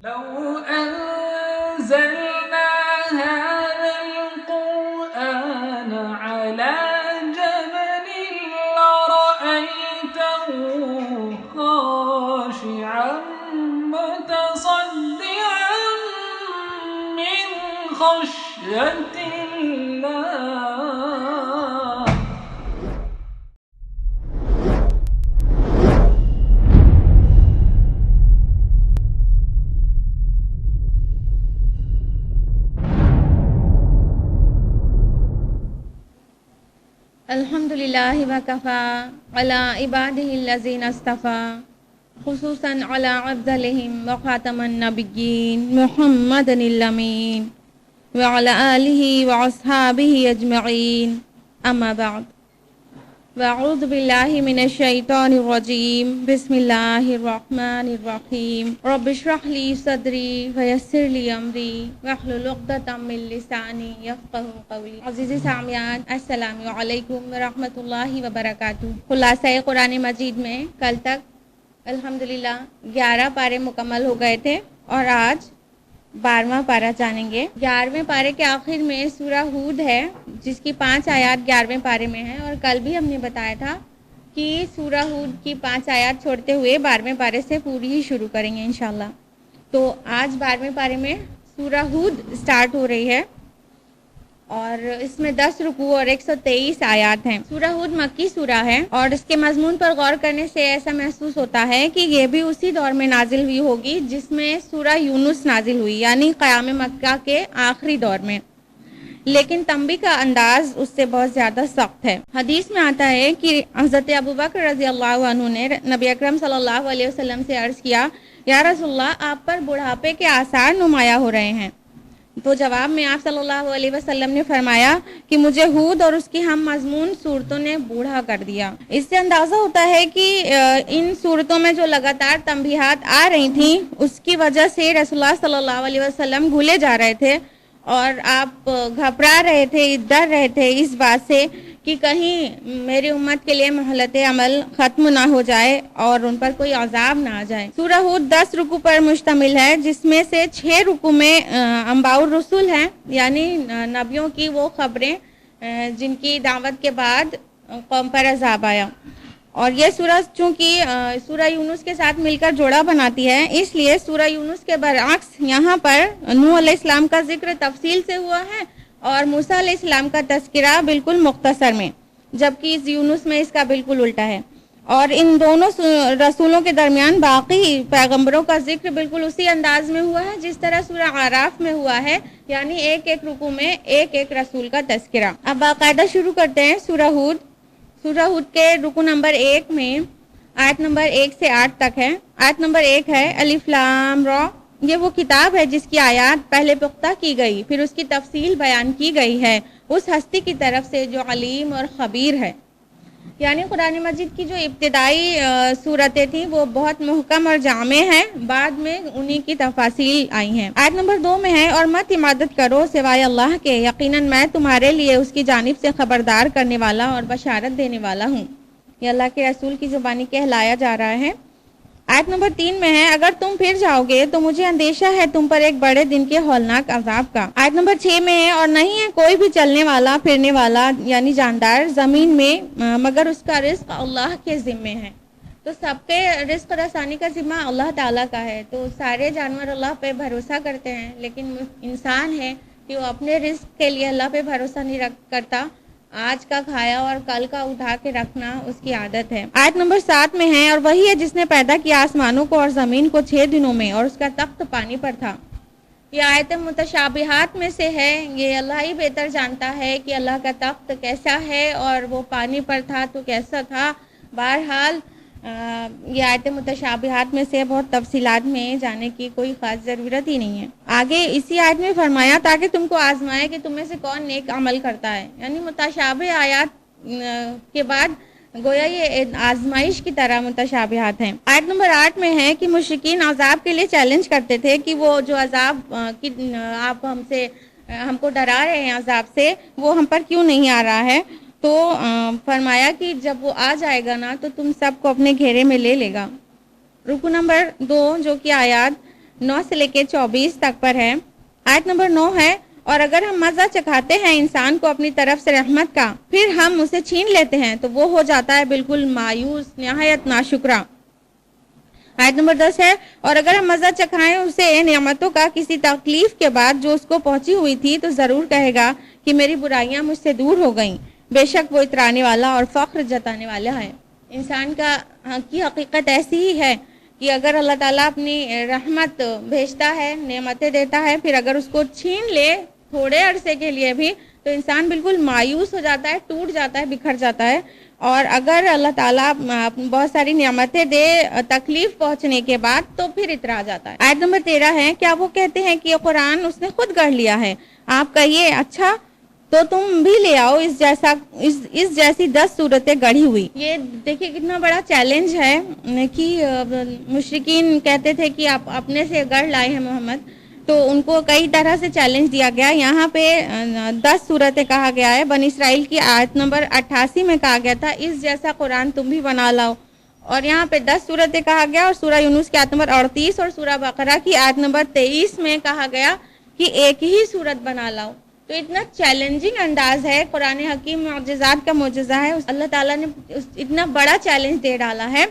لو أنزلنا هذا القرآن على جبل لرأيته خاشعا متصدعا من خشية الله. الحمدللہ وکفا علی عبادہ الذین اصطفیٰ خصوصاً علی افضلہم وخاتم النبیین محمد الامین وعلی آلہ واصحابہ اجمعین اما بعد واعوذ باللہ من الشیطان الرجیم بسم اللہ الرحمن الرحیم رب اشرح لی صدری ویسر لی امری واحلل عقدۃ من لسانی یفقہوا قولی. عزیز سامعین، السلام علیکم ورحمۃ اللہ وبرکاتہ. خلاصہ قرآن مجید میں کل تک الحمدللہ 11 پارے مکمل ہو گئے تھے اور آج 12واں پارہ جانیں گے. 11ویں پارے کے آخر میں سورہ ہود ہے جس کی 5 آیات 11ویں پارے میں ہیں، اور کل بھی ہم نے بتایا تھا کہ سورہ ہود کی 5 آیات چھوڑتے ہوئے 12ویں پارے سے پوری ہی شروع کریں گے انشاءاللہ. تو آج 12ویں پارے میں سورہ ہود سٹارٹ ہو رہی ہے اور اس میں 10 رکوع اور 123 آیات ہیں. سورہ ہود مکی سورہ ہے اور اس کے مضمون پر غور کرنے سے ایسا محسوس ہوتا ہے کہ یہ بھی اسی دور میں نازل ہوئی ہوگی جس میں سورہ یونس نازل ہوئی، یعنی قیام مکہ کے آخری دور میں، لیکن تنبیہ کا انداز اس سے بہت زیادہ سخت ہے. حدیث میں آتا ہے کہ حضرت ابوبکر رضی اللہ عنہ نے نبی اکرم صلی اللہ علیہ وسلم سے عرض کیا، یا رسول اللہ، آپ پر بڑھاپے کے آثار نمایاں ہو رہے ہیں. تو جواب میں آپ صلی اللہ علیہ وسلم نے فرمایا کہ مجھے ہود اور اس کی ہم مضمون صورتوں نے بوڑھا کر دیا. اس سے اندازہ ہوتا ہے کہ ان صورتوں میں جو لگاتار تنبیہات آ رہی تھیں اس کی وجہ سے رسول اللہ صلی اللہ علیہ وسلم بھولے جا رہے تھے اور آپ گھبرا رہے تھے، ڈر رہے تھے اس بات سے کہ کہیں میری امت کے لیے مہلت عمل ختم نہ ہو جائے اور ان پر کوئی عذاب نہ آ جائے. سورہ ہود 10 رکوع پر مشتمل ہے جس میں سے 6 رکوع میں انباء الرسول ہیں، یعنی نبیوں کی وہ خبریں جن کی دعوت کے بعد قوم پر عذاب آیا. اور یہ سورہ چونکہ سورہ یونس کے ساتھ مل کر جوڑا بناتی ہے، اس لیے سورہ یونس کے برعکس یہاں پر نوح علیہ السلام کا ذکر تفصیل سے ہوا ہے اور موسیٰ علیہ السلام کا تذکرہ بالکل مختصر میں، جبکہ اس یونس میں اس کا بالکل الٹا ہے. اور ان دونوں رسولوں کے درمیان باقی پیغمبروں کا ذکر بالکل اسی انداز میں ہوا ہے جس طرح سورہ اعراف میں ہوا ہے، یعنی ایک ایک رکوع میں ایک ایک رسول کا تذکرہ. اب باقاعدہ شروع کرتے ہیں سورہ ہود. سورہ ہود کے رکوع نمبر 1 میں آیت نمبر 1 سے 8 تک ہے. آیت نمبر 1 ہے الف لام را. یہ وہ کتاب ہے جس کی آیات پہلے پختہ کی گئی، پھر اس کی تفصیل بیان کی گئی ہے اس ہستی کی طرف سے جو علیم اور خبیر ہے. یعنی قرآن مجید کی جو ابتدائی صورتیں تھیں وہ بہت محکم اور جامع ہیں، بعد میں انہی کی تفاصیل آئی ہیں. آیت نمبر 2 میں ہے اور مت عبادت کرو سوائے اللہ کے، یقیناً میں تمہارے لیے اس کی جانب سے خبردار کرنے والا اور بشارت دینے والا ہوں. یہ اللہ کے رسول کی زبانی کہلایا جا رہا ہے. آیت نمبر 3 میں ہے اگر تم پھر جاؤ گے تو مجھے اندیشہ ہے تم پر ایک بڑے دن کے ہولناک عذاب کا. آیت نمبر 6 میں ہے اور نہیں ہے کوئی بھی چلنے والا پھرنے والا یعنی جاندار زمین میں مگر اس کا رزق اللہ کے ذمے ہے. تو سب کے رزق رسانی کا ذمہ اللہ تعالیٰ کا ہے. تو سارے جانور اللہ پہ بھروسہ کرتے ہیں، لیکن انسان ہے کہ وہ اپنے رزق کے لیے اللہ پہ بھروسہ نہیں کرتا. آج کا کھایا اور کل کا اٹھا کے رکھنا اس کی عادت ہے. آیت نمبر 7 میں ہے اور وہی ہے جس نے پیدا کیا آسمانوں کو اور زمین کو 6 دنوں میں اور اس کا تخت پانی پر تھا. یہ آیت متشابہات میں سے ہے. یہ اللہ ہی بہتر جانتا ہے کہ اللہ کا تخت کیسا ہے اور وہ پانی پر تھا تو کیسا تھا. بہرحال یہ آیت متشابہات میں سے، بہت تفصیلات میں جانے کی کوئی خاص ضرورت ہی نہیں ہے. آگے اسی آیت میں فرمایا تاکہ تم کو آزمائے کہ تم میں سے کون نیک عمل کرتا ہے. یعنی متشابہ آیات کے بعد گویا یہ آزمائش کی طرح متشابہات ہیں. آیت نمبر 8 میں ہے کہ مشرکین عذاب کے لیے چیلنج کرتے تھے کہ وہ جو عذاب کی آپ ہم کو ڈرا رہے ہیں عذاب سے، وہ ہم پر کیوں نہیں آ رہا ہے. تو فرمایا کہ جب وہ آ جائے گا نا تو تم سب کو اپنے گھیرے میں لے لے گا. رکوع نمبر 2 جو کہ آیات 9 سے لے کے 24 تک پر ہے. آیت نمبر 9 ہے اور اگر ہم مزہ چکھاتے ہیں انسان کو اپنی طرف سے رحمت کا پھر ہم اسے چھین لیتے ہیں تو وہ ہو جاتا ہے بالکل مایوس نہایت ناشکرا. آیت نمبر 10 ہے اور اگر ہم مزہ چکھائیں اسے نعمتوں کا کسی تکلیف کے بعد جو اس کو پہنچی ہوئی تھی تو ضرور کہے گا کہ میری برائیاں مجھ سے دور ہو گئیں. بے شک وہ اترانے والا اور فخر جتانے والا ہے. انسان کی حقیقت ایسی ہی ہے کہ اگر اللہ تعالیٰ اپنی رحمت بھیجتا ہے نعمتیں دیتا ہے پھر اگر اس کو چھین لے تھوڑے عرصے کے لیے بھی تو انسان بالکل مایوس ہو جاتا ہے, ٹوٹ جاتا ہے, بکھر جاتا ہے. اور اگر اللہ تعالیٰ بہت ساری نعمتیں دے تکلیف پہنچنے کے بعد تو پھر اترا جاتا ہے. آیت نمبر 13 ہے کیا وہ کہتے ہیں کہ یہ قرآن اس نے خود گڑھ لیا ہے؟ آپ کہیے اچھا تو تم بھی لے آؤ اس جیسی 10 صورتیں گڑھی ہوئی. یہ دیکھیے کتنا بڑا چیلنج ہے کہ مشرکین کہتے تھے کہ آپ اپنے سے گڑھ لائے ہیں محمد, تو ان کو کئی طرح سے چیلنج دیا گیا. یہاں پہ 10 صورتیں کہا گیا ہے. بنی اسرائیل کی آیت نمبر 88 میں کہا گیا تھا اس جیسا قرآن تم بھی بنا لاؤ, اور یہاں پہ 10 صورتیں کہا گیا. اور سورہ یونس کی آیت نمبر 38 اور سورہ بقرہ کی آیت نمبر 23 میں کہا گیا کہ ایک ہی صورت بنا لاؤ. تو اتنا چیلنجنگ انداز ہے, قرآن حکیم معجزات کا معجزہ ہے. اللہ تعالیٰ نے اتنا بڑا چیلنج دے ڈالا ہے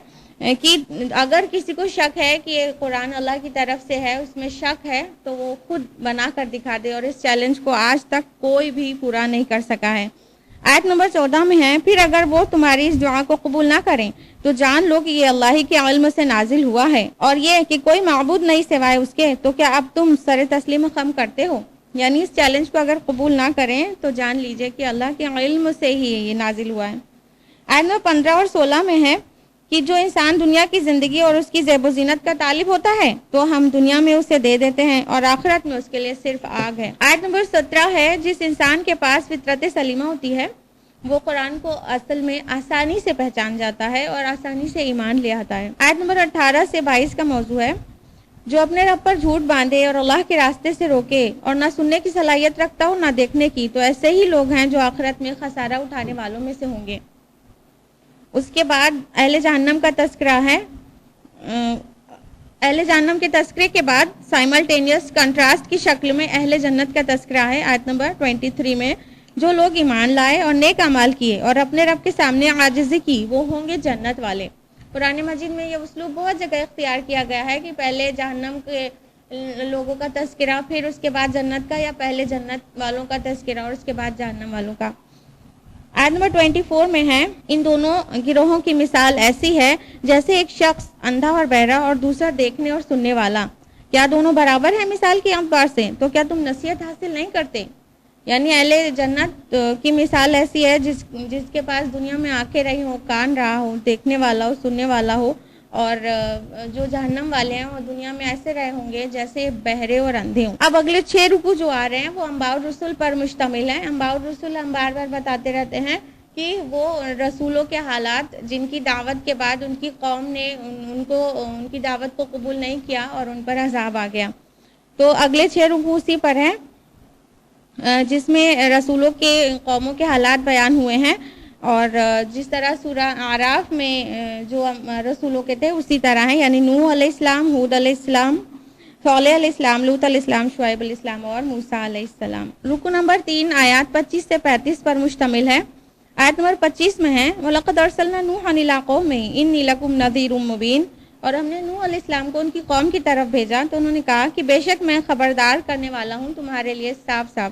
کہ اگر کسی کو شک ہے کہ یہ قرآن اللہ کی طرف سے ہے, اس میں شک ہے, تو وہ خود بنا کر دکھا دے. اور اس چیلنج کو آج تک کوئی بھی پورا نہیں کر سکا ہے. آیت نمبر 14 میں ہے پھر اگر وہ تمہاری اس دعا کو قبول نہ کریں تو جان لو کہ یہ اللہ ہی کے علم سے نازل ہوا ہے, اور یہ کہ کوئی معبود نہیں سوائے اس کے, تو کیا اب تم سر تسلیم خم کرتے ہو؟ یعنی اس چیلنج کو اگر قبول نہ کریں تو جان لیجئے کہ اللہ کے علم سے ہی یہ نازل ہوا ہے. آیت نمبر 15 اور 16 میں ہے کہ جو انسان دنیا کی زندگی اور اس کی زیب و زینت کا طالب ہوتا ہے تو ہم دنیا میں اسے دے دیتے ہیں اور آخرت میں اس کے لیے صرف آگ ہے. آیت نمبر 17 ہے جس انسان کے پاس فطرت سلیمہ ہوتی ہے وہ قرآن کو اصل میں آسانی سے پہچان جاتا ہے اور آسانی سے ایمان لے آتا ہے. آیت نمبر 18 سے 22 کا موضوع ہے جو اپنے رب پر جھوٹ باندھے اور اللہ کے راستے سے روکے اور نہ سننے کی صلاحیت رکھتا ہو نہ دیکھنے کی, تو ایسے ہی لوگ ہیں جو آخرت میں خسارہ اٹھانے والوں میں سے ہوں گے. اس کے بعد اہل جہنم کا تذکرہ ہے. اہل جہنم کے تذکرے کے بعد سائملٹینیس کنٹراسٹ کی شکل میں اہل جنت کا تذکرہ ہے. آیت نمبر 23 میں جو لوگ ایمان لائے اور نیک اعمال کیے اور اپنے رب کے سامنے عاجزی کی وہ ہوں گے جنت والے. قرآن مجید میں یہ اسلوب بہت جگہ اختیار کیا گیا ہے کہ پہلے جہنم کے لوگوں کا تذکرہ پھر اس کے بعد جنت کا, یا پہلے جنت والوں کا تذکرہ اور اس کے بعد جہنم والوں کا. آیت نمبر 24 میں ہے ان دونوں گروہوں کی مثال ایسی ہے جیسے ایک شخص اندھا اور بہرا اور دوسرا دیکھنے اور سننے والا. کیا دونوں برابر ہیں مثال کے اعتبار سے؟ تو کیا تم نصیحت حاصل نہیں کرتے؟ یعنی اہل جنت کی مثال ایسی ہے جس کے پاس دنیا میں آنکھیں رہی ہوں, کان رہا ہو, دیکھنے والا ہو, سننے والا ہو, اور جو جہنم والے ہیں وہ دنیا میں ایسے رہے ہوں گے جیسے بہرے اور اندھے ہوں. اب اگلے 6 رکوع جو آ رہے ہیں وہ انباء الرسل پر مشتمل ہیں. انباء الرسل ہم بار بار بتاتے رہتے ہیں کہ وہ رسولوں کے حالات جن کی دعوت کے بعد ان کی قوم نے ان کی دعوت کو قبول نہیں کیا اور ان پر عذاب آ گیا. تو اگلے 6 رکوع اسی پر ہیں جس میں رسولوں کے قوموں کے حالات بیان ہوئے ہیں, اور جس طرح سورہ اعراف میں جو رسولوں کے تھے اسی طرح ہیں. یعنی نوح علیہ السلام, ہود علیہ السلام, صالح علیہ السلام, لوط علیہ السلام, شعیب علیہ السلام اور موسیٰ علیہ السلام. رکوع نمبر 3 آیات 25 سے 35 پر مشتمل ہے. آیت نمبر 25 میں ہے وَلَقَدْ أَرْسَلْنَا نُوحًا إِلَىٰ قَوْمِهِ إِنِّي لَكُمْ نَذِيرٌ مُّبِينٌ, اور ہم نے نوح علیہ السلام کو ان کی قوم کی طرف بھیجا تو انہوں نے کہا کہ بے شک میں خبردار کرنے والا ہوں تمہارے لیے صاف صاف.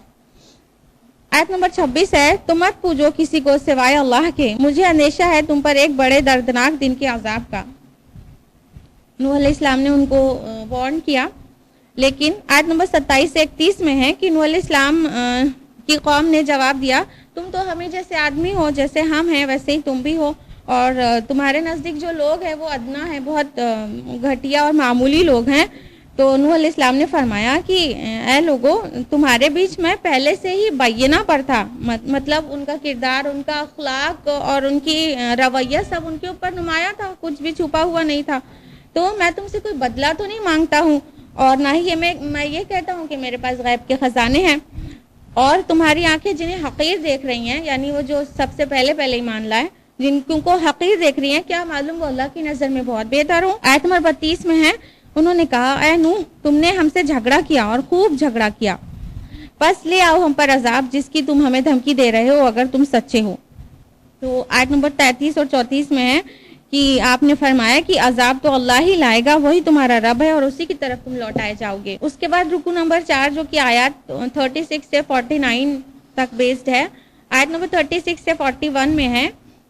آیت نمبر 26 ہے تم مت پوجو کسی کو سوائے اللہ کے, مجھے اندیشہ ہے تم پر ایک بڑے دردناک دن کے عذاب کا. نوح علیہ السلام نے ان کو وارن کیا. لیکن آیت نمبر 27 سے 31 میں ہے کہ نوح علیہ السلام کی قوم نے جواب دیا تم تو ہمیں جیسے آدمی ہو, جیسے ہم ہیں ویسے ہی تم بھی ہو, اور تمہارے نزدیک جو لوگ ہیں وہ ادنا ہیں, بہت گھٹیا اور معمولی لوگ ہیں. تو نوح علیہ السلام نے فرمایا کہ اے لوگو تمہارے بیچ میں پہلے سے ہی بینہ پر تھا, مطلب ان کا کردار, ان کا اخلاق اور ان کی رویہ سب ان کے اوپر نمایاں تھا, کچھ بھی چھپا ہوا نہیں تھا. تو میں تم سے کوئی بدلہ تو نہیں مانگتا ہوں, اور نہ ہی میں یہ کہتا ہوں کہ میرے پاس غیب کے خزانے ہیں, اور تمہاری آنکھیں جنہیں حقیر دیکھ رہی ہیں, یعنی وہ جو سب سے پہلے ایمان لائے, جن کو حقیر دیکھ رہی ہیں, کیا معلوم وہ اللہ کی نظر میں بہت بہتر ہوں. آیت نمبر 32 میں ہے انہوں نے کہا اے نوح تم نے ہم سے جھگڑا کیا اور خوب جھگڑا کیا، بس لے آؤ ہم پر عذاب جس کی تم ہمیں دھمکی دے رہے ہو اگر تم سچے ہو۔ تو آیت نمبر 33 اور 34 میں ہے کہ آپ نے فرمایا کہ عذاب تو اللہ ہی لائے گا، وہی تمہارا رب ہے اور اسی کی طرف تم لوٹائے جاؤ گے۔ اس کے بعد رکو نمبر 4 جو کہ آیات 36 سے 49 تک بیسڈ ہے، آیت نمبر 36 سے 41 میں ہے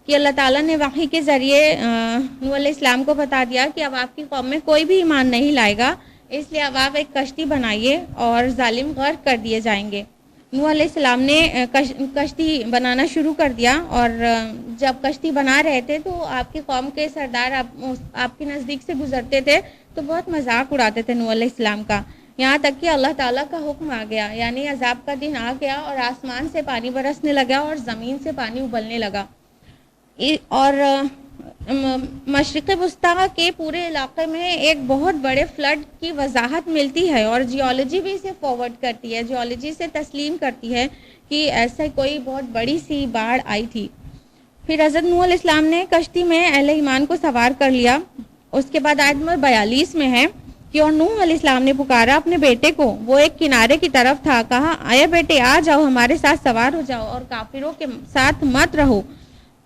کہ اللہ تعالیٰ نے وحی کے ذریعے نوح علیہ السلام کو بتا دیا کہ اب آپ کی قوم میں کوئی بھی ایمان نہیں لائے گا، اس لیے اب آپ ایک کشتی بنائیے اور ظالم غرق کر دیے جائیں گے۔ نوح علیہ السلام نے کشتی بنانا شروع کر دیا، اور جب کشتی بنا رہے تھے تو آپ کی قوم کے سردار آپ کے نزدیک سے گزرتے تھے تو بہت مذاق اڑاتے تھے نوح علیہ السلام کا، یہاں تک کہ اللہ تعالیٰ کا حکم آ گیا، یعنی عذاب کا دن آ گیا اور آسمان سے پانی برسنے لگا اور زمین سے پانی ابلنے لگا، اور مشرق وسطیٰ کے پورے علاقے میں ایک بہت بڑے فلڈ کی وضاحت ملتی ہے، اور جیولوجی بھی اسے فارورڈ کرتی ہے، جیولوجی سے تسلیم کرتی ہے کہ ایسا کوئی بہت بڑی سی باڑھ آئی تھی۔ پھر حضرت نوح علیہ السلام نے کشتی میں اہل ایمان کو سوار کر لیا۔ اس کے بعد آیت نمبر 42 میں ہے کہ اور نوح علیہ السلام نے پکارا اپنے بیٹے کو، وہ ایک کنارے کی طرف تھا، کہا اے بیٹے آ جاؤ ہمارے ساتھ سوار ہو جاؤ اور کافروں کے ساتھ مت رہو۔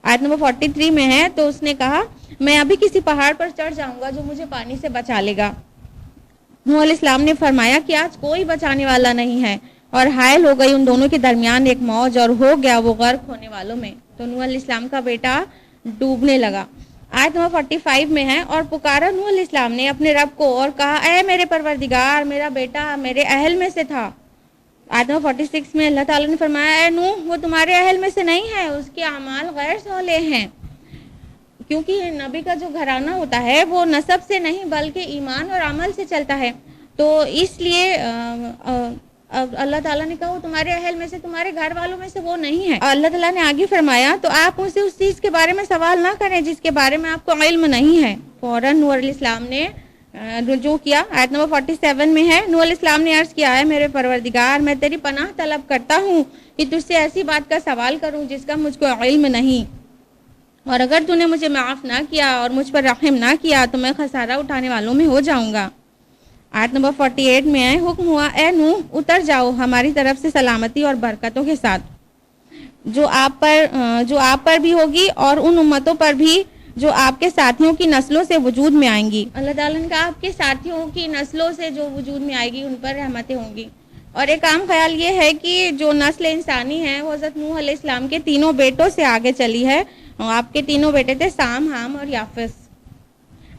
آیت نمبر 43 میں ہے تو اس نے کہا میں ابھی کسی پہاڑ پر چڑھ جاؤں گا جو مجھے پانی سے بچا لے گا۔ نوح علیہ السلام نے فرمایا کہ آج کوئی بچانے والا نہیں ہے، اور حائل ہو گئی ان دونوں کے درمیان ایک موج اور ہو گیا وہ غرق ہونے والوں میں، تو نوح علیہ السلام کا بیٹا ڈوبنے لگا۔ آیت نمبر 45 میں ہے اور پکارا نوح علیہ السلام نے اپنے رب کو اور کہا اے میرے پروردگار میرا بیٹا میرے اہل میں سے تھا۔ آیت نمبر 46 میں اللہ تعالیٰ نے فرمایا اے نوح وہ تمہارے اہل میں سے نہیں ہے، اس کے اعمال غیر صالح ہیں، کیونکہ نبی کا جو گھرانہ ہوتا ہے وہ نسب سے نہیں بلکہ ایمان اور عمل سے چلتا ہے، تو اس لیے اللہ تعالیٰ نے کہا وہ تمہارے اہل میں سے تمہارے گھر والوں میں سے وہ نہیں ہے۔ اللہ تعالیٰ نے آگے فرمایا تو آپ ان سے اس چیز کے بارے میں سوال نہ کریں جس کے بارے میں آپ کو علم نہیں ہے۔ فوراً نوح علیہ السلام نے رجوع کیا۔ آیت نمبر 47 میں ہے نوح علیہ السلام نے عرض کیا ہے میرے پروردگار میں تیری پناہ طلب کرتا ہوں کہ تجھ سے ایسی بات کا سوال کروں جس کا مجھ کو علم نہیں، اور اگر تو نے مجھے معاف نہ کیا اور مجھ پر رحم نہ کیا تو میں خسارہ اٹھانے والوں میں ہو جاؤں گا۔ آیت نمبر 48 میں ہے حکم ہوا اے نوح اتر جاؤ ہماری طرف سے سلامتی اور برکتوں کے ساتھ، جو آپ پر بھی ہوگی اور ان امتوں پر بھی جو آپ کے ساتھیوں کی نسلوں سے وجود میں آئیں گی۔ اللہ تعالیٰ نے کہا آپ کے ساتھیوں کی نسلوں سے جو وجود میں آئے گی ان پر رحمتیں ہوں گی۔ اور ایک عام خیال یہ ہے کہ جو نسل انسانی ہے وہ حضرت نوح علیہ السلام کے تینوں بیٹوں سے آگے چلی ہے، آپ کے تینوں بیٹے تھے سام، حام اور یافس۔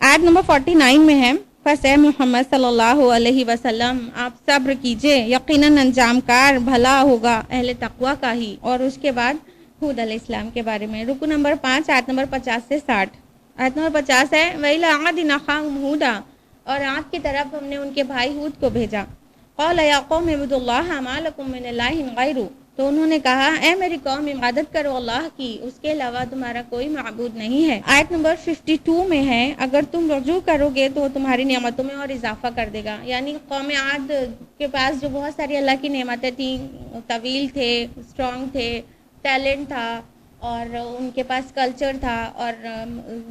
آیت نمبر 49 میں ہے پس اے محمد صلی اللہ علیہ وسلم آپ صبر کیجئے، یقیناً انجام کار بھلا ہوگا اہل تقوی کا ہی۔ اور اس کے بعد ہود علیہ السلام کے بارے میں رکو نمبر 5 آیت نمبر 50 سے 60۔ آیت نمبر 50 ہے وَإِلَىٰ عَادٍ أَخَاهُمْ هُودًا، اور عاد کی طرف ہم نے ان کے بھائی ہود کو بھیجا۔ قَالَ يَا قَوْمِ اعْبُدُوا اللَّهَ مَا لَكُم مِّنْ إِلَٰهٍ غَيْرُهُ، تو انہوں نے کہا اے میری قوم عبادت کرو اللہ کی، اس کے علاوہ تمہارا کوئی معبود نہیں ہے۔ آیت نمبر 52 میں ہے اگر تم رجوع کرو گے تو وہ تمہاری نعمتوں میں اور اضافہ کر دے گا، یعنی قوم عاد کے پاس جو بہت ساری اللہ کی نعمتیں تھیں، طویل تھے، اسٹرانگ تھے، ٹیلنٹ تھا، اور ان کے پاس کلچر تھا، اور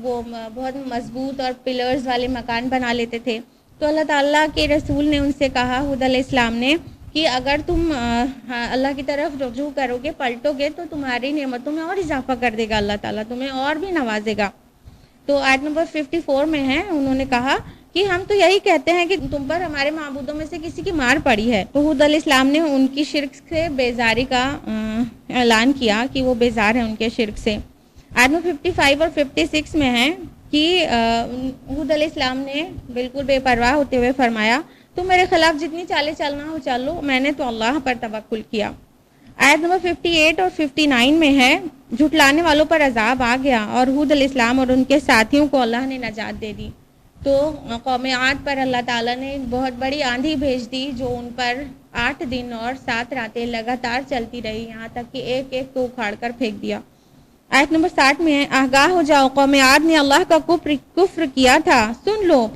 وہ بہت مضبوط اور پلرز والے مکان بنا لیتے تھے، تو اللہ تعالیٰ کے رسول نے ان سے کہا ہود علیہ السلام نے کہ اگر تم اللہ کی طرف رجوع کرو گے پلٹو گے تو تمہاری نعمتوں میں اور اضافہ کر دے گا، اللہ تعالیٰ تمہیں اور بھی نوازے گا۔ تو آیت نمبر 54 میں ہے انہوں نے کہا کہ ہم تو یہی کہتے ہیں کہ تم پر ہمارے معبودوں میں سے کسی کی مار پڑی ہے، تو ہود علیہ السلام نے ان کی شرک سے بیزاری کا اعلان کیا کہ وہ بیزار ہیں ان کے شرک سے۔ آیت نمبر 55 اور 56 میں ہے کہ ہود علیہ السلام نے بالکل بے پرواہ ہوتے ہوئے فرمایا تو میرے خلاف جتنی چالیں چلنا ہو چلو، میں نے تو اللہ پر توکل کیا۔ آیت نمبر 58 اور 59 میں ہے جھٹلانے والوں پر عذاب آ گیا اور ہود علیہ السلام اور ان کے ساتھیوں کو اللہ نے نجات دے دی، تو قوم عاد پر اللہ تعالیٰ نے بہت بڑی آندھی بھیج دی جو ان پر 8 دن اور 7 راتیں لگاتار چلتی رہی، یہاں تک کہ ایک ایک کو اکھاڑ کر پھینک دیا۔ آیت نمبر 60 میں ہے آگاہ ہو جاؤ قوم عاد نے اللہ کا کفر کیا تھا، سن لو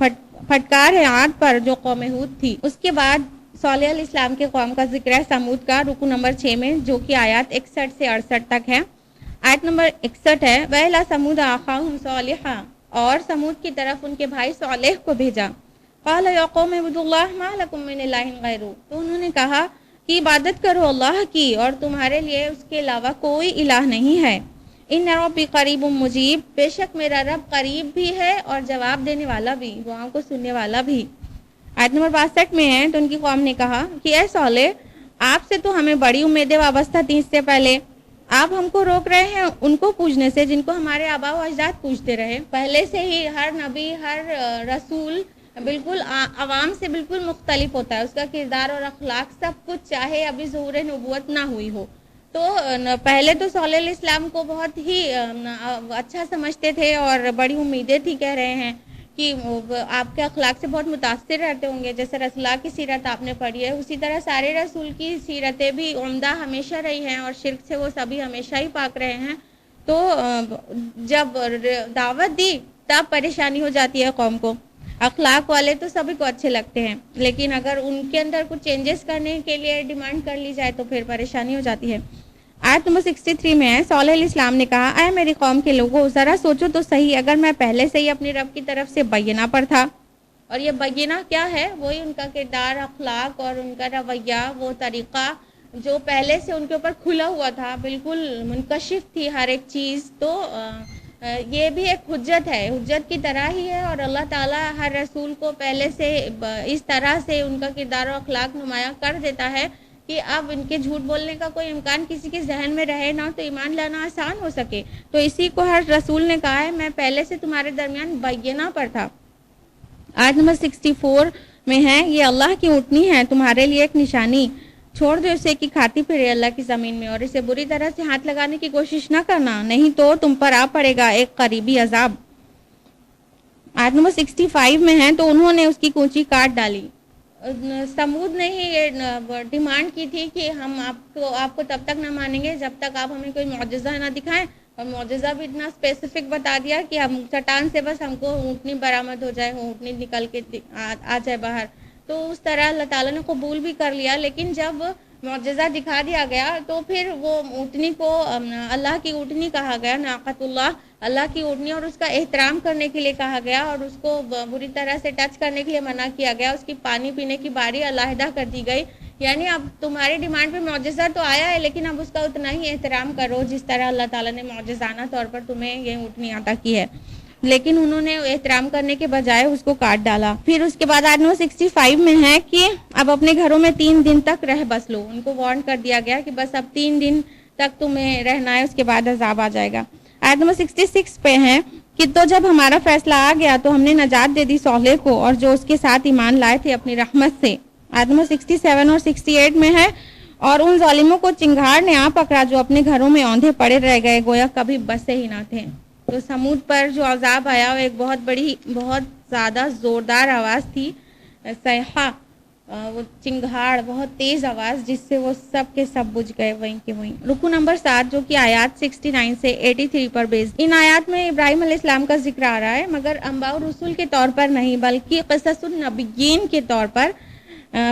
پھٹکار ہے عاد پر جو قوم ہود تھی۔ اس کے بعد صالح علیہ السلام کے قوم کا ذکر ہے سمود کا رکو نمبر 6 میں، جو کہ آیات 61 سے 68 تک ہے۔ آیت نمبر 61 ہے وَإِلَىٰ ثَمُودَ أَخَاهُمْ صَالِحًا، اور سمود کی طرف ان کے بھائی صالح کو بھیجا۔ قال یا قوم اعبدوا اللہ ما لکم من الہ غیرہ، تو انہوں نے کہا کہ عبادت کرو اللہ کی اور تمہارے لیے اس کے علاوہ کوئی الہ نہیں ہے۔ ان ربی قریب مجیب، بے شک میرا رب قریب بھی ہے اور جواب دینے والا بھی، دعاؤں کو سننے والا بھی۔ آیت نمبر 62 میں ہے تو ان کی قوم نے کہا کہ اے صالح، آپ سے تو ہمیں بڑی امیدیں وابستہ تھیں اس سے پہلے، آپ ہم کو روک رہے ہیں ان کو پوجنے سے جن کو ہمارے آبا و اجداد پوجتے رہے۔ پہلے سے ہی ہر نبی، ہر رسول بالکل عوام سے بالکل مختلف ہوتا ہے، اس کا کردار اور اخلاق سب کچھ، چاہے ابھی ظہور نبوت نہ ہوئی ہو۔ تو پہلے تو صالح علیہ السلام کو بہت ہی اچھا سمجھتے تھے اور بڑی امیدیں تھی، کہہ رہے ہیں کہ آپ کے اخلاق سے بہت متاثر رہتے ہوں گے، جیسے رسول اللہ کی سیرت آپ نے پڑھی ہے اسی طرح سارے رسول کی سیرتیں بھی عمدہ ہمیشہ رہی ہیں اور شرک سے وہ سبھی ہمیشہ ہی پاک رہے ہیں۔ تو جب دعوت دی تب پریشانی ہو جاتی ہے قوم کو۔ اخلاق والے تو سبھی کو اچھے لگتے ہیں، لیکن اگر ان کے اندر کچھ چینجز کرنے کے لیے ڈیمانڈ کر لی جائے تو پھر پریشانی ہو جاتی ہے۔ آیت نمبر 63 میں ہے، صالح علیہ السلام نے کہا اے میری قوم کے لوگوں، ذرا سوچو تو صحیح، اگر میں پہلے سے ہی اپنی رب کی طرف سے بینہ پر تھا، اور یہ بینہ کیا ہے؟ وہی ان کا کردار، اخلاق اور ان کا رویہ، وہ طریقہ جو پہلے سے ان کے اوپر کھلا ہوا تھا، بالکل منکشف تھی ہر ایک چیز، تو یہ بھی ایک حجت ہے، حجت کی طرح ہی ہے، اور اللہ تعالیٰ ہر رسول کو پہلے سے اس طرح سے ان کا کردار و اخلاق نمایاں کر دیتا ہے کہ اب ان کے جھوٹ بولنے کا کوئی امکان کسی کے ذہن میں رہے نہ، تو ایمان لانا آسان ہو سکے۔ تو اسی کو ہر رسول نے کہا ہے میں پہلے سے تمہارے درمیان بینہ پر تھا۔ آیت نمبر 64 میں ہے، یہ اللہ کی اونٹنی ہے تمہارے لیے ایک نشانی، چھوڑ دو اسے کہ کھاتی پھرے اللہ کی زمین میں، اور اسے بری طرح سے ہاتھ لگانے کی کوشش نہ کرنا، نہیں تو تم پر آ پڑے گا ایک قریبی عذاب۔ آیت نمبر 65 میں ہے، تو انہوں نے اس کی کونچی کاٹ ڈالی۔ سمود نے ہی یہ ڈیمانڈ کی تھی کہ ہم آپ کو تب تک نہ مانیں گے جب تک آپ ہمیں کوئی معجزہ نہ دکھائیں، اور معجزہ بھی اتنا اسپیسیفک بتا دیا کہ ہم چٹان سے بس ہم کو اونٹنی برآمد ہو جائے، اونٹنی نکل کے آ جائے باہر۔ تو اس طرح اللہ تعالیٰ نے قبول بھی کر لیا، لیکن جب معجزہ دکھا دیا گیا تو پھر وہ اونٹنی کو اللہ کی اونٹنی کہا گیا، ناقۃ اللہ، اللہ کی اونٹنی، اور اس کا احترام کرنے کے لیے کہا گیا، اور اس کو بری طرح سے ٹچ کرنے کے لیے منع کیا گیا، اس کی پانی پینے کی باری علیحدہ کر دی گئی۔ یعنی اب تمہاری ڈیمانڈ پہ معجزہ تو آیا ہے، لیکن اب اس کا اتنا ہی احترام کرو جس طرح اللہ تعالیٰ نے معجزانہ طور پر تمہیں یہ اونٹنی عطا کی ہے۔ لیکن انہوں نے احترام کرنے کے بجائے اس کو کاٹ ڈالا۔ پھر اس کے بعد آیت نمبر 65 میں ہے کہ اب اپنے گھروں میں 3 دن تک رہ بس لو، ان کو وارن کر دیا گیا کہ بس اب 3 دن تک تمہیں رہنا ہے، اس کے بعد عذاب آ جائے گا۔ آیت نمبر 66 پہ ہے کہ تو جب ہمارا فیصلہ آ گیا تو ہم نے نجات دے دی صالح کو اور جو اس کے ساتھ ایمان لائے تھے اپنی رحمت سے۔ آیت نمبر 67 اور 68 میں ہے، اور ان ظالموں کو چنگھاڑ نے آ پکڑا جو اپنے گھروں میں اوندھے پڑے رہ گئے، گویا کبھی بسے ہی نہ تھے۔ تو سمود پر جو عذاب آیا وہ ایک بہت زیادہ زوردار آواز تھی، صیحہ، وہ چنگھاڑ، بہت تیز آواز، جس سے وہ سب کے سب بجھ گئے وہیں کے وہیں۔ رکو نمبر 7 جو کہ آیات 69 سے 83 پر بیس، ان آیات میں ابراہیم علیہ السلام کا ذکر آ رہا ہے، مگر انبیاء و رسول کے طور پر نہیں بلکہ قصص النبیین کے طور پر۔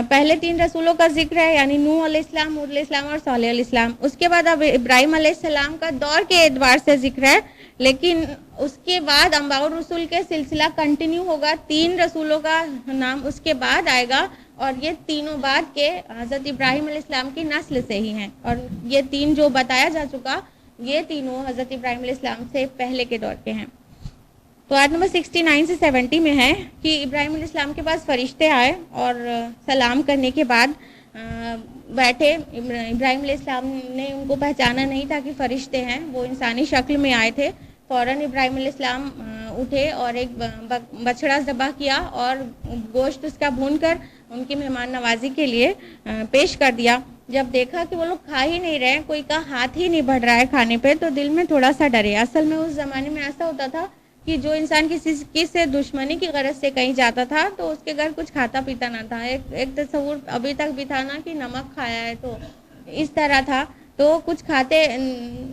پہلے 3 رسولوں کا ذکر ہے، یعنی نوح علیہ السلام، ہود علیہ السلام اور صالح علیہ السلام۔ اس کے بعد اب ابراہیم علیہ السلام کا دور کے اعتبار سے ذکر ہے، لیکن اس کے بعد انبیاء و رسول کے سلسلہ کنٹینیو ہوگا، 3 رسولوں کا نام اس کے بعد آئے گا، اور یہ تینوں بعد کے حضرت ابراہیم علیہ السلام کی نسل سے ہی ہیں، اور یہ 3 جو بتایا جا چکا یہ تینوں حضرت ابراہیم علیہ السلام سے پہلے کے دور کے ہیں۔ تو آیت نمبر 69 سے 70 میں ہے کہ ابراہیم علیہ السلام کے پاس فرشتے آئے اور سلام کرنے کے بعد بیٹھے۔ ابراہیم علیہ السلام نے ان کو پہچانا نہیں تھا کہ فرشتے ہیں، وہ انسانی شکل میں آئے تھے۔ فوراً ابراہیم علیہ السلام اٹھے اور ایک بچڑا ذبح کیا اور گوشت اس کا بھون کر ان کی مہمان نوازی کے لیے پیش کر دیا۔ جب دیکھا کہ وہ لوگ کھا ہی نہیں رہے، کوئی کا ہاتھ ہی نہیں بڑھ رہا ہے کھانے پہ، تو دل میں تھوڑا سا ڈرے۔ اصل میں اس زمانے میں ایسا ہوتا تھا کہ جو انسان کسی سے دشمنی کی غرض سے کہیں جاتا تھا تو اس کے گھر کچھ کھاتا پیتا نہ تھا۔ ایک تصور ابھی تک بھی تھا نا کہ نمک کھایا ہے، تو اس طرح تھا، تو کچھ کھاتے،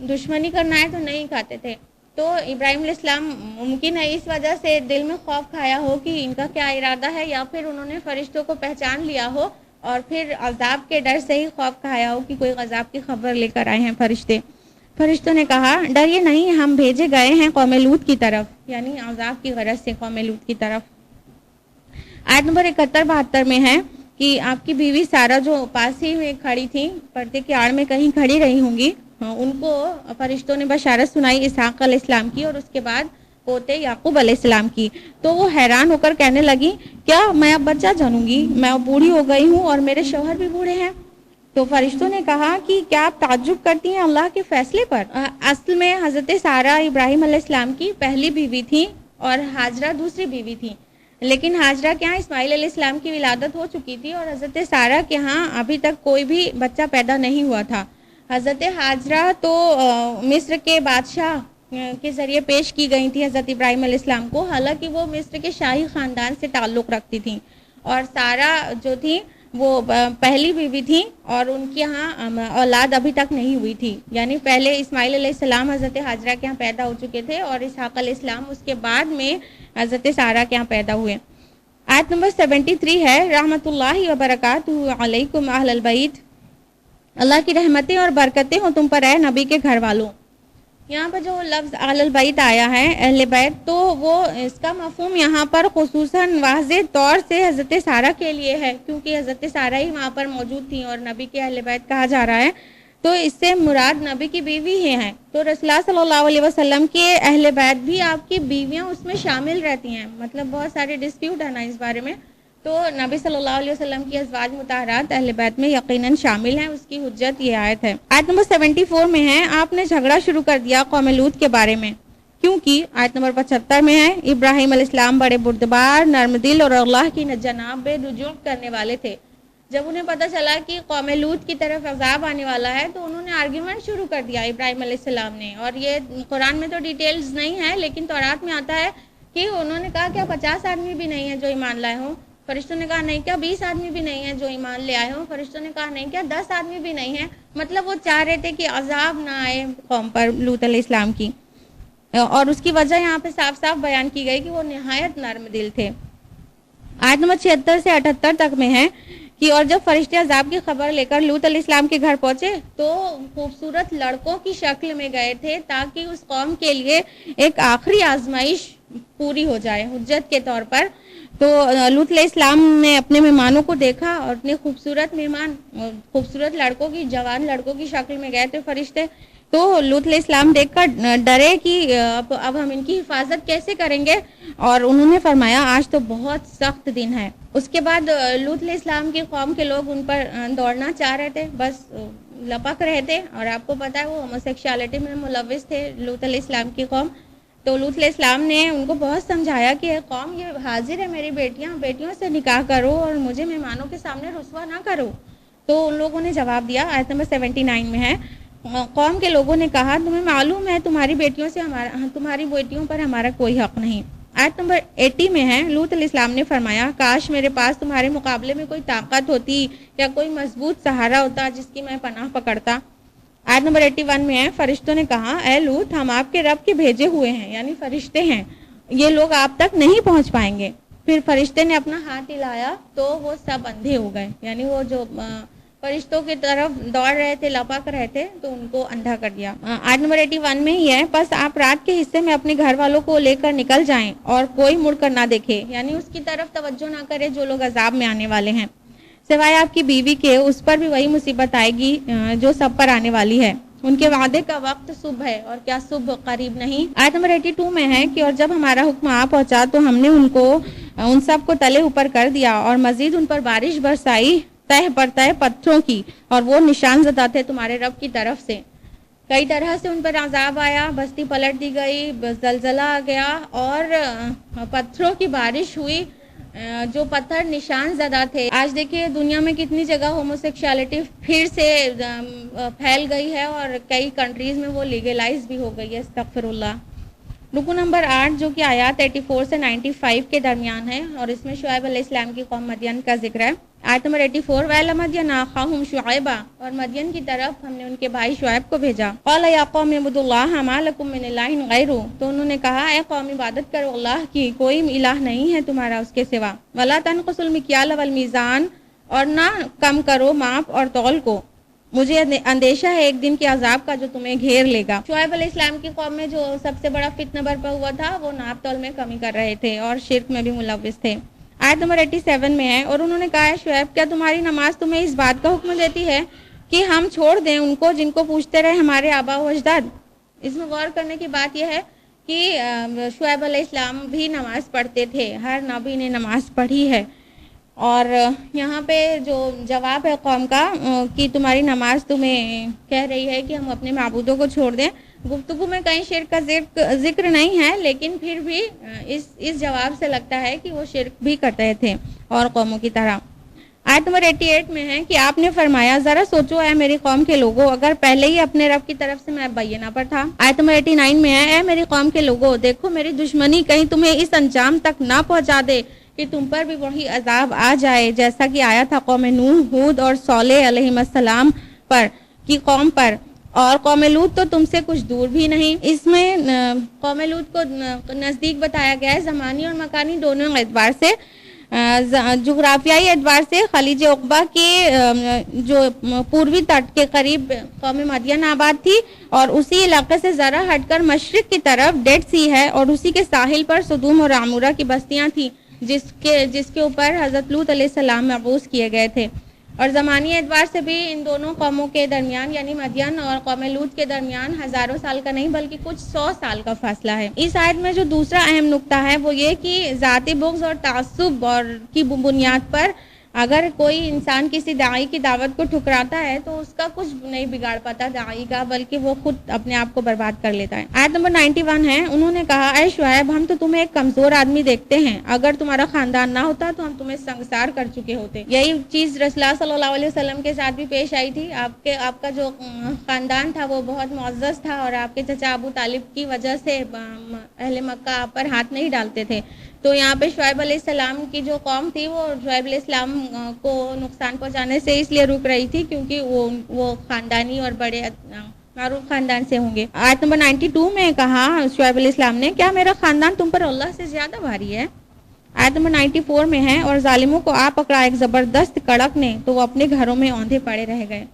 دشمنی کرنا ہے تو نہیں کھاتے تھے۔ تو ابراہیم علیہ السلام ممکن ہے اس وجہ سے دل میں خوف کھایا ہو کہ ان کا کیا ارادہ ہے، یا پھر انہوں نے فرشتوں کو پہچان لیا ہو اور پھر عذاب کے ڈر سے ہی خوف کھایا ہو کہ کوئی عذاب کی خبر لے کر آئے ہیں فرشتے۔ فرشتوں نے کہا ڈریے نہیں، ہم بھیجے گئے ہیں قوم لوط کی طرف، یعنی عذاب کی غرض سے قوم لوط کی طرف۔ آیت نمبر 71-72 میں ہے کہ آپ کی بیوی سارہ جو پاس ہی میں کھڑی تھی، پردے کی آڑ میں کہیں کھڑی رہی ہوں گی، ان کو فرشتوں نے بشارت سنائی اسحاق علیہ السلام کی اور اس کے بعد پوتے یعقوب علیہ السلام کی. تو وہ حیران ہو کر کہنے لگی کیا میں اب بچہ جنوں گی؟ میں اب بوڑھی ہو گئی ہوں اور میرے شوہر بھی بوڑھے ہیں. تو فرشتوں نے کہا کہ کیا آپ تعجب کرتی ہیں اللہ کے فیصلے پر؟ اصل میں حضرت سارہ ابراہیم علیہ السلام کی پہلی بیوی تھی اور ہاجرہ دوسری بیوی تھی، لیکن ہاجرہ کے ہاں اسماعیل علیہ السلام کی ولادت ہو چکی تھی اور حضرت سارہ کے ہاں ابھی تک کوئی بھی بچہ پیدا نہیں ہوا تھا. حضرت ہاجرہ تو مصر کے بادشاہ کے ذریعے پیش کی گئی تھی حضرت ابراہیم علیہ السلام کو، حالانکہ وہ مصر کے شاہی خاندان سے تعلق رکھتی تھیں، اور سارہ جو تھی وہ پہلی بیوی تھی اور ان کے ہاں اولاد ابھی تک نہیں ہوئی تھی. یعنی پہلے اسماعیل علیہ السلام حضرت ہاجرہ کے ہاں پیدا ہو چکے تھے اور اسحاق علیہ السلام اس کے بعد میں حضرت سارہ کے ہاں پیدا ہوئے. آیت نمبر 73 ہے رحمت اللہ وبرکاتہ علیکم اہل البیت، اللہ کی رحمتیں اور برکتیں ہوں تم پر اے نبی کے گھر والوں. یہاں پر جو لفظ اہل البیت آیا ہے اہل بیت، تو وہ اس کا مفہوم یہاں پر خصوصاً واضح طور سے حضرت سارہ کے لیے ہے، کیونکہ حضرت سارہ ہی وہاں پر موجود تھیں اور نبی کے اہل بیت کہا جا رہا ہے، تو اس سے مراد نبی کی بیوی ہی ہیں. تو رسول اللہ صلی اللہ علیہ وسلم کے اہل بیت بھی آپ کی بیویاں اس میں شامل رہتی ہیں. مطلب بہت سارے ڈسپیوٹ ہے نا اس بارے میں، تو نبی صلی اللہ علیہ وسلم کی ازواج مطہرات اہل بیت میں یقیناً شامل ہیں. اس کی حجت یہ آیت ہے. آیت نمبر 74 میں ہے آپ نے جھگڑا شروع کر دیا قوم لوط کے بارے میں، کیونکہ آیت نمبر 75 میں ہے ابراہیم علیہ السلام بڑے بردبار، نرم دل اور اللہ کی جناب بے رجوع کرنے والے تھے. جب انہیں پتہ چلا کہ قوم لوط کی طرف عذاب آنے والا ہے تو انہوں نے آرگیومنٹ شروع کر دیا ابراہیم علیہ السلام نے. اور یہ قرآن میں تو ڈیٹیلز نہیں ہے لیکن تورات میں آتا ہے کہ انہوں نے کہا کیا 50 آدمی بھی نہیں ہیں جو ایمان لائے ہوں؟ فرشتوں نے کہا نہیں. کیا 20 آدمی بھی نہیں ہیں جو ایمان لے آئے ہوں؟ فرشتوں نے کہا نہیں. کیا 10 آدمی بھی نہیں ہیں؟ مطلب وہ چاہ رہے تھے کہ عذاب نہ آئے قوم پر لوط علیہ السلام کی، اور اس کی وجہ یہاں پہ صاف صاف بیان کی گئی کہ وہ نہایت نرم دل تھے. آیت نمبر 76 سے 78 تک میں ہے کہ اور جب فرشتے عذاب کی خبر لے کر لوط علیہ السلام کے گھر پہنچے تو خوبصورت لڑکوں کی شکل میں گئے تھے تاکہ اس قوم کے لیے ایک آخری آزمائش پوری ہو جائے حجت کے طور پر. تو لوط علیہ السلام نے اپنے مہمانوں کو دیکھا اور اتنے خوبصورت مہمان خوبصورت لڑکوں کی جوان لڑکوں کی شکل میں گئے تھے فرشتے. تو لوط علیہ السلام دیکھ کر ڈرے کہ اب ہم ان کی حفاظت کیسے کریں گے، اور انہوں نے فرمایا آج تو بہت سخت دن ہے. اس کے بعد لوط علیہ السلام کی قوم کے لوگ ان پر دوڑنا چاہ رہے تھے، بس لپک رہے تھے، اور آپ کو پتہ ہے وہ ہوموسیکشوالٹی میں ملوث تھے لوط علیہ السلام کی قوم. تو لوط علیہ السلام نے ان کو بہت سمجھایا کہ قوم یہ حاضر ہے میری بیٹیوں سے نکاح کرو اور مجھے مہمانوں کے سامنے رسوا نہ کرو. تو ان لوگوں نے جواب دیا. آیت نمبر 79 میں ہے قوم کے لوگوں نے کہا تمہیں معلوم ہے تمہاری بیٹیوں پر ہمارا کوئی حق نہیں. آیت نمبر 80 میں ہے لوط علیہ السلام نے فرمایا کاش میرے پاس تمہارے مقابلے میں کوئی طاقت ہوتی یا کوئی مضبوط سہارا ہوتا جس کی میں پناہ پکڑتا. آیت نمبر 81 میں ہے فرشتوں نے کہا اے لوط ہم آپ کے رب کے بھیجے ہوئے ہیں، یعنی فرشتے ہیں، یہ لوگ آپ تک نہیں پہنچ پائیں گے. پھر فرشتے نے اپنا ہاتھ ہلایا تو وہ سب اندھے ہو گئے، یعنی وہ جو فرشتوں کی طرف دوڑ رہے تھے لپک رہے تھے تو ان کو اندھا کر دیا. آیت نمبر 81 میں ہی ہے بس آپ رات کے حصے میں اپنے گھر والوں کو لے کر نکل جائیں اور کوئی مڑ کر نہ دیکھے، یعنی اس کی طرف توجہ نہ کرے جو لوگ عذاب میں آنے والے ہیں، سوائے آپ کی بیوی کے اس پر بھی وہی مصیبت آئے گی جو سب پر آنے والی ہے. ان کے وعدے کا وقت صبح ہے اور کیا صبح قریب نہیں. آیت نمبر 82 میں ہے کہ اور جب ہمارا حکم آ پہنچا تو ہم نے ان سب کو تلے اوپر کر دیا اور مزید ان پر بارش برسائی تہ پر تہ پتھروں کی، اور وہ نشان زدہ تھے تمہارے رب کی طرف سے. کئی طرح سے ان پر عذاب آیا، بستی پلٹ دی گئی، زلزلہ آ گیا اور پتھروں کی بارش ہوئی جو پتھر نشان زدہ تھے. آج دیکھیے دنیا میں کتنی جگہ ہوموسیکشوالٹی پھر سے پھیل گئی ہے اور کئی کنٹریز میں وہ لیگلائز بھی ہو گئی ہے. استغفر اللہ. رکو نمبر 8 جو کہ آیات 84 سے 95 کے درمیان ہے اور اس میں شعیب علیہ السلام کی قوم مدین کا ذکر ہے. آیت نمبر 84 وَإِلَى مَدْيَنَ أَخَاهُمْ شُعَيْبًا، اور مدین کی طرف ہم نے ان کے بھائی شعیب کو بھیجا. قَالَ يَا قَوْمِ اعْبُدُوا اللَّهَ مَا لَكُم مِّنْ إِلَٰهٍ غَيْرُهُ، تو انہوں نے کہا اے قوم عبادت کرو اللہ کی، کوئی الہ نہیں ہے تمہارا اس کے سوا. وَلَا تَنْقُصُوا الْمِكْيَالَ وَالْمِيزَانَ، اور نہ کم کرو ماپ اور تول کو، مجھے اندیشہ ہے ایک دن کے عذاب کا جو تمہیں گھیر لے گا. شعیب علیہ السلام کی قوم میں جو سب سے بڑا فتنہ برپا ہوا تھا وہ ناپ تول میں کمی کر رہے تھے اور شرک میں بھی ملوث تھے. آیت نمبر 87 میں ہے، اور انہوں نے کہا ہے شعیب کیا تمہاری نماز تمہیں اس بات کا حکم دیتی ہے کہ ہم چھوڑ دیں ان کو جن کو پوچھتے رہے ہمارے آبا و اجداد؟ اس میں غور کرنے کی بات یہ ہے کہ شعیب علیہ السلام بھی نماز پڑھتے تھے، ہر نبی نے نماز پڑھی ہے، اور یہاں پہ جو جواب ہے قوم کا کہ تمہاری نماز تمہیں کہہ رہی ہے کہ ہم اپنے معبودوں کو چھوڑ دیں، گفتگو میں کہیں شرک کا ذکر نہیں ہے، لیکن پھر بھی اس جواب سے لگتا ہے کہ وہ شرک بھی کرتے تھے اور قوموں کی طرح۔ آیت نمبر 88 میں ہے کہ آپ نے فرمایا ذرا سوچو اے میری قوم کے لوگوں، اگر پہلے ہی اپنے رب کی طرف سے میں بینہ پر تھا۔ آیت نمبر 89 میں ہے اے میری قوم کے لوگوں دیکھو میری دشمنی کہیں تمہیں اس انجام تک نہ پہنچا دے کہ تم پر بھی وہی عذاب آ جائے جیسا کہ آیا تھا قوم نوح، ہود اور صالح علیہ السلام پر کی قوم پر، اور قوم لوط تو تم سے کچھ دور بھی نہیں۔ اس میں قوم لوط کو نزدیک بتایا گیا ہے زمانی اور مکانی دونوں اعتبار سے۔ جغرافیائی اعتبار سے خلیج عقبہ کے جو پوروی تٹ کے قریب قوم مدین آباد تھی، اور اسی علاقے سے ذرا ہٹ کر مشرق کی طرف ڈیڈ سی ہے، اور اسی کے ساحل پر سدوم اور عمورہ کی بستیاں تھیں جس کے اوپر حضرت لوط علیہ السلام مبعوث کیے گئے تھے۔ اور زمانی اعتبار سے بھی ان دونوں قوموں کے درمیان یعنی مدین اور قوم لوط کے درمیان ہزاروں سال کا نہیں بلکہ کچھ 100 سال کا فاصلہ ہے۔ اس آیت میں جو دوسرا اہم نقطہ ہے وہ یہ کہ ذاتی بغض اور تعصب اور کی بنیاد پر اگر کوئی انسان کسی داعی کی دعوت کو ٹھکراتا ہے تو اس کا کچھ نہیں بگاڑ پاتا داعی کا، بلکہ وہ خود اپنے آپ کو برباد کر لیتا ہے۔ آیت نمبر 91 ہے، انہوں نے کہا اے شعیب ہم تو تمہیں ایک کمزور آدمی دیکھتے ہیں، اگر تمہارا خاندان نہ ہوتا تو ہم تمہیں سنگسار کر چکے ہوتے۔ یہی چیز رسول اللہ صلی اللہ علیہ وسلم کے ساتھ بھی پیش آئی تھی۔ آپ کا جو خاندان تھا وہ بہت معزز تھا، اور آپ کے چچا ابو طالب کی وجہ سے اہل مکہ آپ پر ہاتھ نہیں ڈالتے تھے۔ تو یہاں پہ شعیب علیہ السلام کی جو قوم تھی وہ شعیب علیہ السلام کو نقصان پہنچانے سے اس لیے رک رہی تھی کیونکہ وہ خاندانی اور بڑے معروف خاندان سے ہوں گے۔ آیت نمبر 92 میں کہا شعیب علیہ السلام نے کیا میرا خاندان تم پر اللہ سے زیادہ بھاری ہے؟ آیت نمبر 94 میں ہے اور ظالموں کو آ پکڑا ایک زبردست کڑک نے تو وہ اپنے گھروں میں اوندھے پڑے رہ گئے۔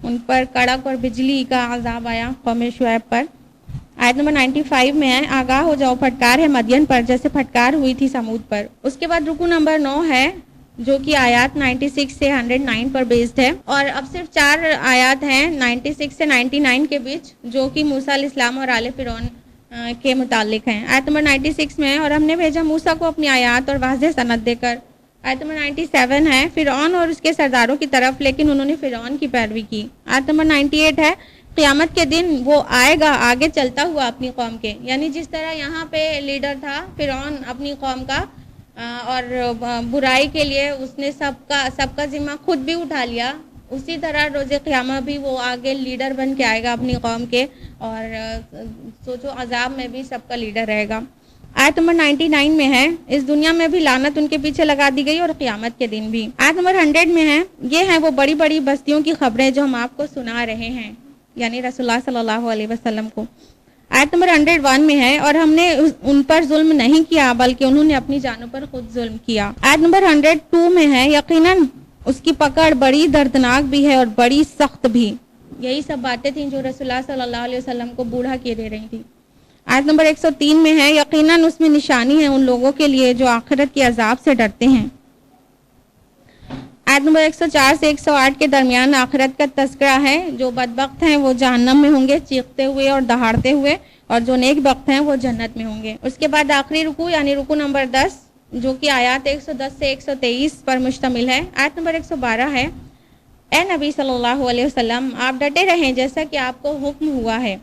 ان پر کڑک اور بجلی کا عذاب آیا قوم شعیب پر۔ آیت نمبر 95 میں ہے آگاہ ہو جاؤ پھٹکار ہے مدین پر جیسے پھٹکار ہوئی تھی سمود پر۔ اس کے بعد رکو نمبر 9 ہے جو کہ آیات 96 سے 109 پر بیسڈ ہے، اور اب صرف 4 آیات ہیں 96 سے 99 کے بیچ جو کہ موسیٰ علیہ السلام اور آل فرعون کے متعلق ہیں۔ آیت نمبر 96 میں ہے اور ہم نے بھیجا موسیٰ کو اپنی آیات اور واضح سند دے کر۔ آیت نمبر 97 ہے فرعون اور اس کے سرداروں کی طرف لیکن انہوں نے فرعون کی پیروی کی۔ آیت نمبر 98 ہے قیامت کے دن وہ آئے گا آگے چلتا ہوا اپنی قوم کے، یعنی جس طرح یہاں پہ لیڈر تھا فرعون اپنی قوم کا اور برائی کے لیے اس نے سب کا ذمہ خود بھی اٹھا لیا، اسی طرح روز قیامت بھی وہ آگے لیڈر بن کے آئے گا اپنی قوم کے، اور سوچو عذاب میں بھی سب کا لیڈر رہے گا۔ آیت نمبر 99 میں ہے اس دنیا میں بھی لعنت ان کے پیچھے لگا دی گئی اور قیامت کے دن بھی۔ آیت نمبر 100 میں ہے یہ ہیں وہ بڑی بڑی بستیوں کی خبریں جو ہم آپ کو سنا رہے ہیں، یعنی رسول اللہ صلی اللہ علیہ وسلم کو۔ آیت نمبر 101 میں ہے اور ہم نے ان پر ظلم نہیں کیا بلکہ انہوں نے اپنی جانوں پر خود ظلم کیا۔ آیت نمبر 102 میں ہے یقیناً اس کی پکڑ بڑی دردناک بھی ہے اور بڑی سخت بھی۔ یہی سب باتیں تھیں جو رسول اللہ صلی اللہ علیہ وسلم کو بوڑھا کیے دے رہی تھی۔ آیت نمبر 103 میں ہے یقیناً اس میں نشانی ہے ان لوگوں کے لیے جو آخرت کے عذاب سے ڈرتے ہیں۔ آیت نمبر 104 سے 108 کے درمیان آخرت کا تذکرہ ہے، جو بدبخت ہیں وہ جہنم میں ہوں گے چیختے ہوئے اور دہاڑتے ہوئے، اور جو نیک بخت ہیں وہ جنت میں ہوں گے۔ اس کے بعد آخری رکوع یعنی رکوع نمبر 10 جو کہ آیات 110 سے 123 پر مشتمل ہے۔ آیت نمبر 112 ہے اے نبی صلی اللہ علیہ وسلم آپ ڈٹے رہیں جیسا کہ آپ کو حکم ہوا ہے۔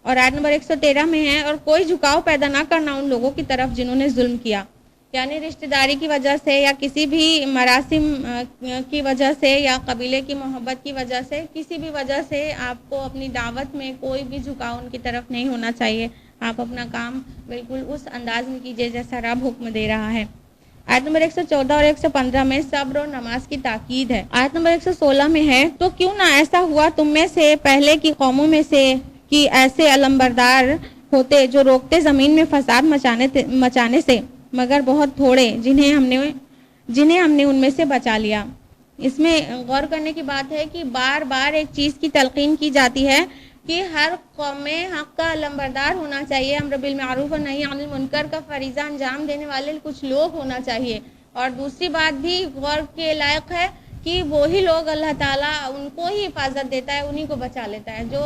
اور آیت نمبر 113 میں ہے اور کوئی جھکاؤ پیدا نہ کرنا ان لوگوں کی طرف جنہوں نے ظلم کیا، یعنی رشتہ داری کی وجہ سے یا کسی بھی مراسم کی وجہ سے یا قبیلے کی محبت کی وجہ سے، کسی بھی وجہ سے آپ کو اپنی دعوت میں کوئی بھی جھکاؤ ان کی طرف نہیں ہونا چاہیے۔ آپ اپنا کام بالکل اس انداز میں کیجیے جیسا رب حکم دے رہا ہے۔ آیت نمبر 114 اور 115 میں صبر اور نماز کی تاکید ہے۔ آیت نمبر 116 میں ہے تو کیوں نہ ایسا ہوا تم میں سے پہلے کی قوموں میں سے کہ ایسے علمبردار ہوتے جو روکتے زمین میں فساد مچانے سے، مگر بہت تھوڑے جنہیں ہم نے ان میں سے بچا لیا۔ اس میں غور کرنے کی بات ہے کہ بار بار ایک چیز کی تلقین کی جاتی ہے کہ ہر قوم میں حق کا علمبردار ہونا چاہیے، امر بالمعروف اور نہی عن المنکر کا فریضہ انجام دینے والے کچھ لوگ ہونا چاہیے، اور دوسری بات بھی غور کے لائق ہے کہ وہی لوگ اللہ تعالیٰ ان کو ہی حفاظت دیتا ہے، انہی کو بچا لیتا ہے جو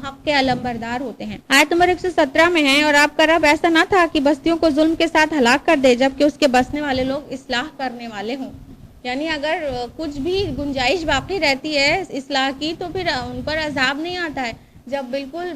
حق کے علمبردار ہوتے ہیں۔ آیت نمبر 117 میں ہے، اور آپ کا رب ایسا نہ تھا کہ بستیوں کو ظلم کے ساتھ ہلاک کر دے جبکہ اس کے بسنے والے لوگ اصلاح کرنے والے ہوں۔ یعنی اگر کچھ بھی گنجائش باقی رہتی ہے اصلاح کی تو پھر ان پر عذاب نہیں آتا ہے۔ جب بالکل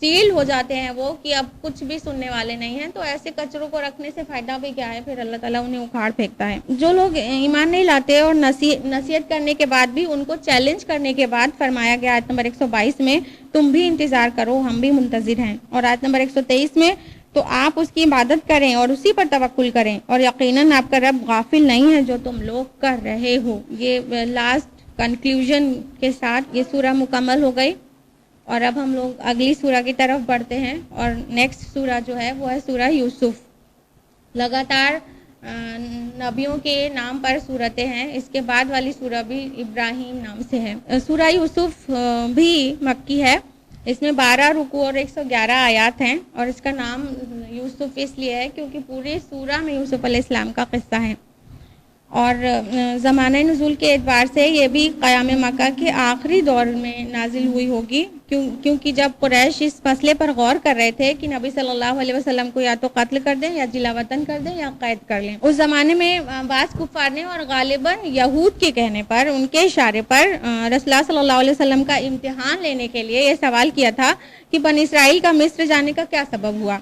سیل ہو جاتے ہیں وہ کہ اب کچھ بھی سننے والے نہیں ہیں، تو ایسے کچروں کو رکھنے سے فائدہ بھی کیا ہے، پھر اللہ تعالیٰ انہیں اکھاڑ پھینکتا ہے۔ جو لوگ ایمان نہیں لاتے اور نصیحت کرنے کے بعد بھی ان کو چیلنج کرنے کے بعد فرمایا گیا آیت نمبر 122 میں، تم بھی انتظار کرو، ہم بھی منتظر ہیں۔ اور آیت نمبر 123 میں، تو آپ اس کی عبادت کریں اور اسی پر توکل کریں، اور یقیناً آپ کا رب غافل نہیں ہے جو تم لوگ کر رہے ہو۔ یہ لاسٹ کنکلیوژن کے ساتھ یہ سورہ مکمل ہو گئی، اور اب ہم لوگ اگلی سورہ کی طرف بڑھتے ہیں، اور نیکسٹ سورہ جو ہے وہ ہے سورہ یوسف۔ لگاتار نبیوں کے نام پر سورتیں ہیں، اس کے بعد والی سورہ بھی ابراہیم نام سے ہے۔ سورہ یوسف بھی مکی ہے، اس میں 12 رکوع اور 111 آیات ہیں، اور اس کا نام یوسف اس لیے ہے کیونکہ پوری سورہ میں یوسف علیہ السلام کا قصہ ہے۔ اور زمانہ نزول کے اعتبار سے یہ بھی قیام مکہ کے آخری دور میں نازل ہوئی ہوگی، کیونکہ جب قریش اس مسئلے پر غور کر رہے تھے کہ نبی صلی اللہ علیہ وسلم کو یا تو قتل کر دیں یا جلا وطن کر دیں یا قید کر لیں۔ اس زمانے میں بعض کفار نے اور غالباً یہود کے کہنے پر، ان کے اشارے پر رسول اللہ صلی اللہ علیہ وسلم کا امتحان لینے کے لیے یہ سوال کیا تھا کہ بنی اسرائیل کا مصر جانے کا کیا سبب ہوا،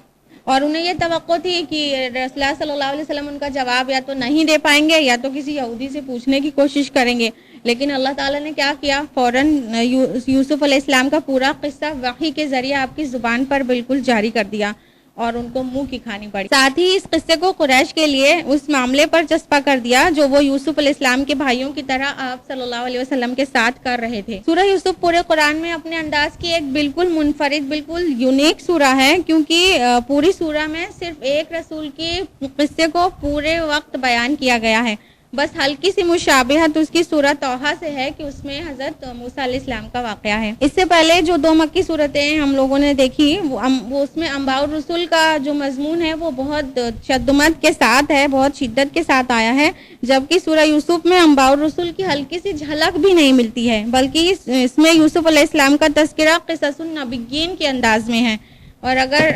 اور انہیں یہ توقع تھی کہ رسول اللہ صلی اللہ علیہ وسلم ان کا جواب یا تو نہیں دے پائیں گے یا تو کسی یہودی سے پوچھنے کی کوشش کریں گے، لیکن اللہ تعالیٰ نے کیا کیا، فوراً یوسف علیہ السلام کا پورا قصہ وحی کے ذریعے آپ کی زبان پر بالکل جاری کر دیا اور ان کو منہ کی کھانی پڑی۔ ساتھ ہی اس قصے کو قریش کے لیے اس معاملے پر چسپاں کر دیا جو وہ یوسف علیہ السلام کے بھائیوں کی طرح آپ صلی اللہ علیہ وسلم کے ساتھ کر رہے تھے۔ سورہ یوسف پورے قرآن میں اپنے انداز کی ایک بالکل منفرد، بالکل یونیک سورہ ہے، کیونکہ پوری سورہ میں صرف ایک رسول کے قصے کو پورے وقت بیان کیا گیا ہے۔ بس ہلکی سی مشابہت اس کی سورہ توحہ سے ہے کہ اس میں حضرت موسیٰ علیہ السلام کا واقعہ ہے۔ اس سے پہلے جو 2 مکی سورتیں ہم لوگوں نے دیکھی وہ اس میں انباء الرسل کا جو مضمون ہے وہ بہت تشدد کے ساتھ ہے، بہت شدت کے ساتھ آیا ہے، جبکہ سورہ یوسف میں انباء الرسل کی ہلکی سی جھلک بھی نہیں ملتی ہے، بلکہ اس میں یوسف علیہ السلام کا تذکرہ قصص النبیین کے انداز میں ہے۔ اور اگر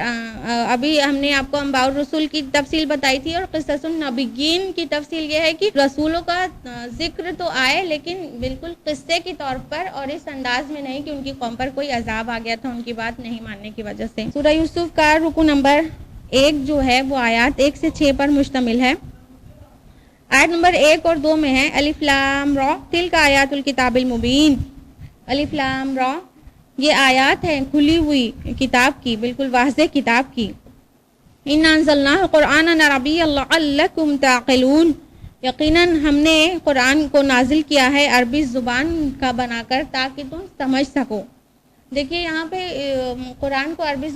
ابھی ہم نے آپ کو انباء الرسل کی تفصیل بتائی تھی، اور قصص النبیین کی تفصیل یہ ہے کہ رسولوں کا ذکر تو آئے لیکن بالکل قصے کے طور پر، اور اس انداز میں نہیں کہ ان کی قوم پر کوئی عذاب آ گیا تھا ان کی بات نہیں ماننے کی وجہ سے۔ سورہ یوسف کا رکوع نمبر 1 جو ہے وہ آیات 1 سے 6 پر مشتمل ہے۔ آیت نمبر 1 اور 2 میں ہے الف لام را تلک آیات الکتاب المبین۔ الف لام را یہ آیات ہیں کھلی ہوئی کتاب کی، بالکل واضح کتاب کی۔ اِنَّا أَنزَلْنَاهُ قُرْآنًا عَرَبِيًّا لَعَلَّكُمْ تَعْقِلُونَ، یقیناً ہم نے قرآن کو نازل کیا ہے عربی زبان کا بنا کر تاکہ تم سمجھ سکو۔ دیکھیے یہاں پہ قرآن کو عربی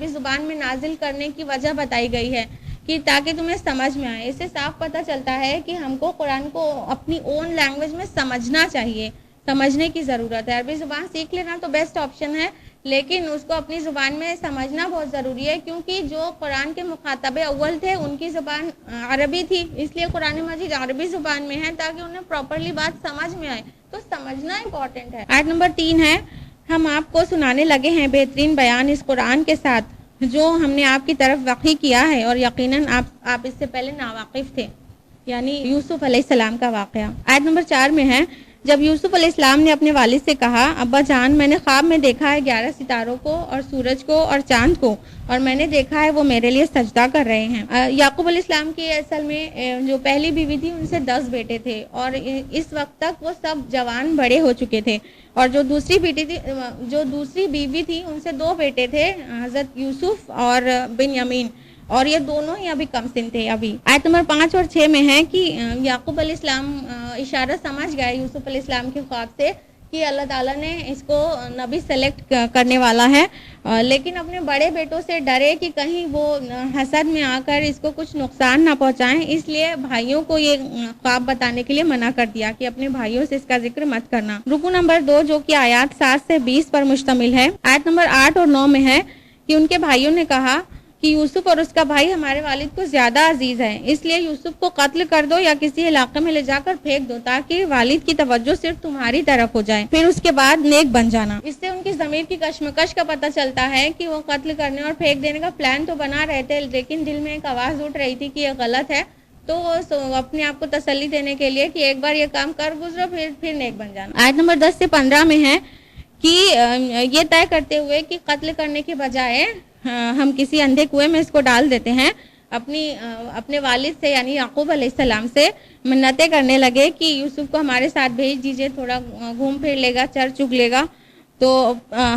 زبان میں نازل کرنے کی وجہ بتائی گئی ہے کہ تاکہ تمہیں سمجھ میں آئے۔ اس سے صاف پتہ چلتا ہے کہ ہم کو قرآن کو اپنی اون لینگویج میں سمجھنا چاہیے، سمجھنے کی ضرورت ہے۔ عربی زبان سیکھ لینا تو بیسٹ آپشن ہے، لیکن اس کو اپنی زبان میں سمجھنا بہت ضروری ہے، کیونکہ جو قرآن کے مخاطب اول تھے ان کی زبان عربی تھی، اس لیے قرآن مجید عربی زبان میں ہے تاکہ انہیں پراپرلی بات سمجھ میں آئے، تو سمجھنا امپورٹنٹ ہے۔ آیت نمبر 3 ہے ہم آپ کو سنانے لگے ہیں بہترین بیان اس قرآن کے ساتھ جو ہم نے آپ کی طرف وحی کیا ہے، اور یقیناً آپ اس سے پہلے ناواقف تھے، یعنی یوسف علیہ السلام کا واقعہ۔ آیت نمبر 4 میں ہے جب یوسف علیہ السلام نے اپنے والد سے کہا ابا جان میں نے خواب میں دیکھا ہے 11 ستاروں کو اور سورج کو اور چاند کو، اور میں نے دیکھا ہے وہ میرے لیے سجدہ کر رہے ہیں۔ یعقوب علیہ السلام کی اصل میں جو پہلی بیوی تھی ان سے 10 بیٹے تھے، اور اس وقت تک وہ سب جوان بڑے ہو چکے تھے، اور جو دوسری بیوی تھی ان سے 2 بیٹے تھے، حضرت یوسف اور بنیامین، اور یہ دونوں ہی ابھی کم سن تھے ابھی۔ آیت نمبر 5 اور 6 میں ہے کہ یعقوب علیہ السلام اشارہ سمجھ گئے یوسف علیہ السلام کے خواب سے کہ اللہ تعالیٰ نے اس کو نبی سلیکٹ کرنے والا ہے، لیکن اپنے بڑے بیٹوں سے ڈرے کہ کہیں وہ حسد میں آ کر اس کو کچھ نقصان نہ پہنچائیں، اس لیے بھائیوں کو یہ خواب بتانے کے لیے منع کر دیا کہ اپنے بھائیوں سے اس کا ذکر مت کرنا۔ رکوع نمبر 2 جو کہ آیات 7 سے 20 پر مشتمل ہے۔ آیت نمبر 8 اور 9 میں ہے کہ ان کے بھائیوں نے کہا کہ یوسف اور اس کا بھائی ہمارے والد کو زیادہ عزیز ہیں، اس لیے یوسف کو قتل کر دو یا کسی علاقے میں لے جا کر پھینک دو تاکہ والد کی توجہ صرف تمہاری طرف ہو جائے، پھر اس کے بعد نیک بن جانا۔ اس سے ان کی ضمیر کی کشمکش کا پتہ چلتا ہے کہ وہ قتل کرنے اور پھینک دینے کا پلان تو بنا رہے تھے، لیکن دل میں ایک آواز اٹھ رہی تھی کہ یہ غلط ہے، تو وہ اپنے آپ کو تسلی دینے کے لیے کہ ایک بار یہ کام کر گزرو پھر نیک بن جانا۔ آیت نمبر 10 سے 15 میں ہے کہ یہ طے کرتے ہوئے کہ قتل کرنے کے بجائے ہم کسی اندھے کنویں میں اس کو ڈال دیتے ہیں، اپنے والد سے یعنی یعقوب علیہ السلام سے منتیں کرنے لگے کہ یوسف کو ہمارے ساتھ بھیج دیجئے، تھوڑا گھوم پھر لے گا، چر چگ لے گا، تو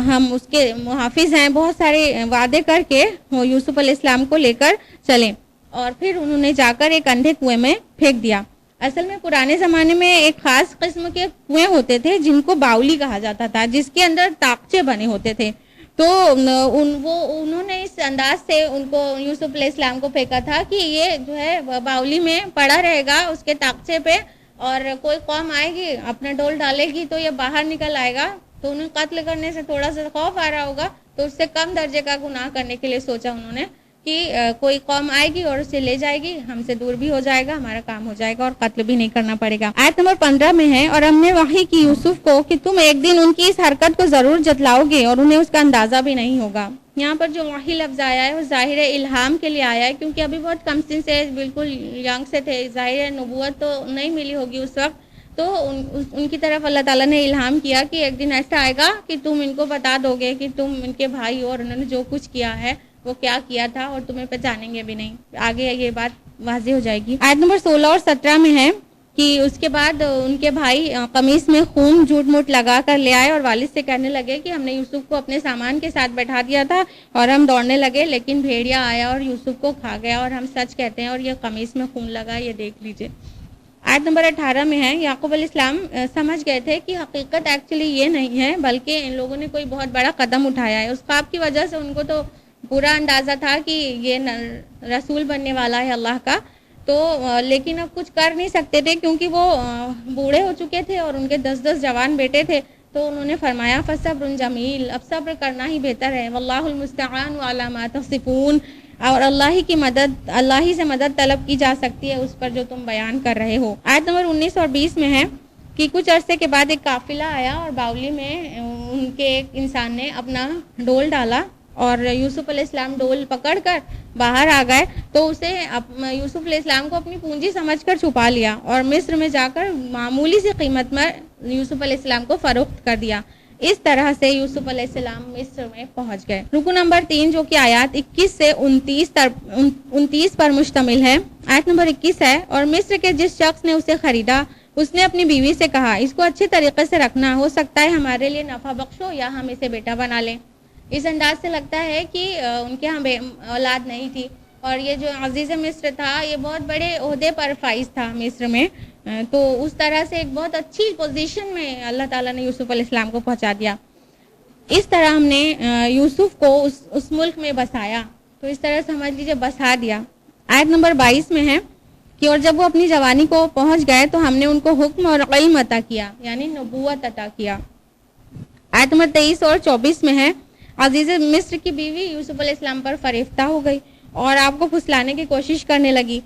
ہم اس کے محافظ ہیں۔ بہت سارے وعدے کر کے وہ یوسف علیہ السلام کو لے کر چلیں، اور پھر انہوں نے جا کر ایک اندھے کنویں میں پھینک دیا۔ اصل میں پرانے زمانے میں ایک خاص قسم کے کنویں ہوتے تھے جن کو باولی کہا جاتا تھا، جس کے اندر طاقچے بنے ہوتے تھے، تو انہوں نے اس انداز سے ان کو یوسف علیہ السلام کو پھینکا تھا کہ یہ جو ہے باولی میں پڑا رہے گا اس کے طاقچے پہ، اور کوئی قوم آئے گی اپنا ڈول ڈالے گی تو یہ باہر نکل آئے گا، تو انہیں قتل کرنے سے تھوڑا سا خوف آ رہا ہوگا، تو اس سے کم درجے کا گناہ کرنے کے لیے سوچا انہوں نے کہ کوئی قوم آئے گی اور اسے لے جائے گی، ہم سے دور بھی ہو جائے گا، ہمارا کام ہو جائے گا اور قتل بھی نہیں کرنا پڑے گا۔ آیت نمبر 15 میں ہے، اور ہم نے وحی کی یوسف کو کہ تم ایک دن ان کی اس حرکت کو ضرور جتلاؤ گے اور انہیں اس کا اندازہ بھی نہیں ہوگا۔ یہاں پر جو وحی لفظ آیا ہے وہ ظاہر الہام کے لیے آیا ہے، کیونکہ ابھی بہت کم سن سے بالکل ینگ سے تھے، ظاہر نبوت تو نہیں ملی ہوگی اس وقت، تو ان کی طرف اللہ تعالیٰ نے الہام کیا کہ ایک دن ایسا آئے گا کہ تم ان کو بتا دو گے کہ تم ان کے بھائی ہو اور انہوں نے جو کچھ کیا ہے وہ کیا کیا تھا، اور تمہیں پہچانیں گے بھی نہیں، آگے یہ بات واضح ہو جائے گی۔ آیت نمبر 16 اور 17 میں ہے کہ اس کے بعد ان کے بھائی قمیص میں خون جھوٹ موٹ لگا کر لے آئے اور والد سے کہنے لگے کہ ہم نے یوسف کو اپنے سامان کے ساتھ بیٹھا دیا تھا اور ہم دوڑنے لگے، لیکن بھیڑیا آیا اور یوسف کو کھا گیا، اور ہم سچ کہتے ہیں اور یہ قمیص میں خون لگا، یہ دیکھ لیجئے۔ آیت نمبر 18 میں ہے، یعقوب علیہ السلام سمجھ گئے تھے کہ حقیقت ایکچولی یہ نہیں ہے، بلکہ ان لوگوں نے کوئی بہت بڑا قدم اٹھایا ہے۔ اس خواب کی وجہ سے ان کو تو پورا اندازہ تھا کہ یہ رسول بننے والا ہے اللہ کا، تو لیکن اب کچھ کر نہیں سکتے تھے کیونکہ وہ بوڑھے ہو چکے تھے اور ان کے 10 جوان بیٹے تھے، تو انہوں نے فرمایا فصبر جمیل، اب صبر کرنا ہی بہتر ہے، واللہ المستعان علی ما تصفون، اور اللہ ہی سے مدد طلب کی جا سکتی ہے اس پر جو تم بیان کر رہے ہو۔ آیت نمبر 19 اور 20 میں ہے کہ کچھ عرصے کے بعد ایک قافلہ آیا اور باولی میں ان کے ایک انسان نے اپنا ڈول ڈالا اور یوسف علیہ السلام ڈول پکڑ کر باہر آ گئے، تو اسے یوسف علیہ السلام کو اپنی پونجی سمجھ کر چھپا لیا اور مصر میں جا کر معمولی سی قیمت میں یوسف علیہ السلام کو فروخت کر دیا۔ اس طرح سے یوسف علیہ السلام مصر میں پہنچ گئے۔ رکو نمبر 3 جو کہ آیات 21 سے 29 پر مشتمل ہے، آیت نمبر 21 ہے، اور مصر کے جس شخص نے اسے خریدا اس نے اپنی بیوی سے کہا اس کو اچھے طریقے سے رکھنا، ہو سکتا ہے ہمارے لیے نفع بخش ہو یا ہم اسے بیٹا بنا لیں۔ اس انداز سے لگتا ہے کہ ان کے ہاں اولاد نہیں تھی، اور یہ جو عزیز مصر تھا یہ بہت بڑے عہدے پر فائز تھا مصر میں، تو اس طرح سے ایک بہت اچھی پوزیشن میں اللہ تعالیٰ نے یوسف علیہ السلام کو پہنچا دیا۔ اس طرح ہم نے یوسف کو اس ملک میں بسایا، تو اس طرح سمجھ لیجیے بسا دیا۔ آیت نمبر 22 میں ہے کہ اور جب وہ اپنی جوانی کو پہنچ گئے تو ہم نے ان کو حکم اور علم عطا کیا، یعنی نبوت عطا کیا۔ آیت نمبر 23 اور 24 میں ہے، عزیز مصر کی بیوی یوسف علیہ السلام پر فریفتہ ہو گئی اور آپ کو پھسلانے کی کوشش کرنے لگی،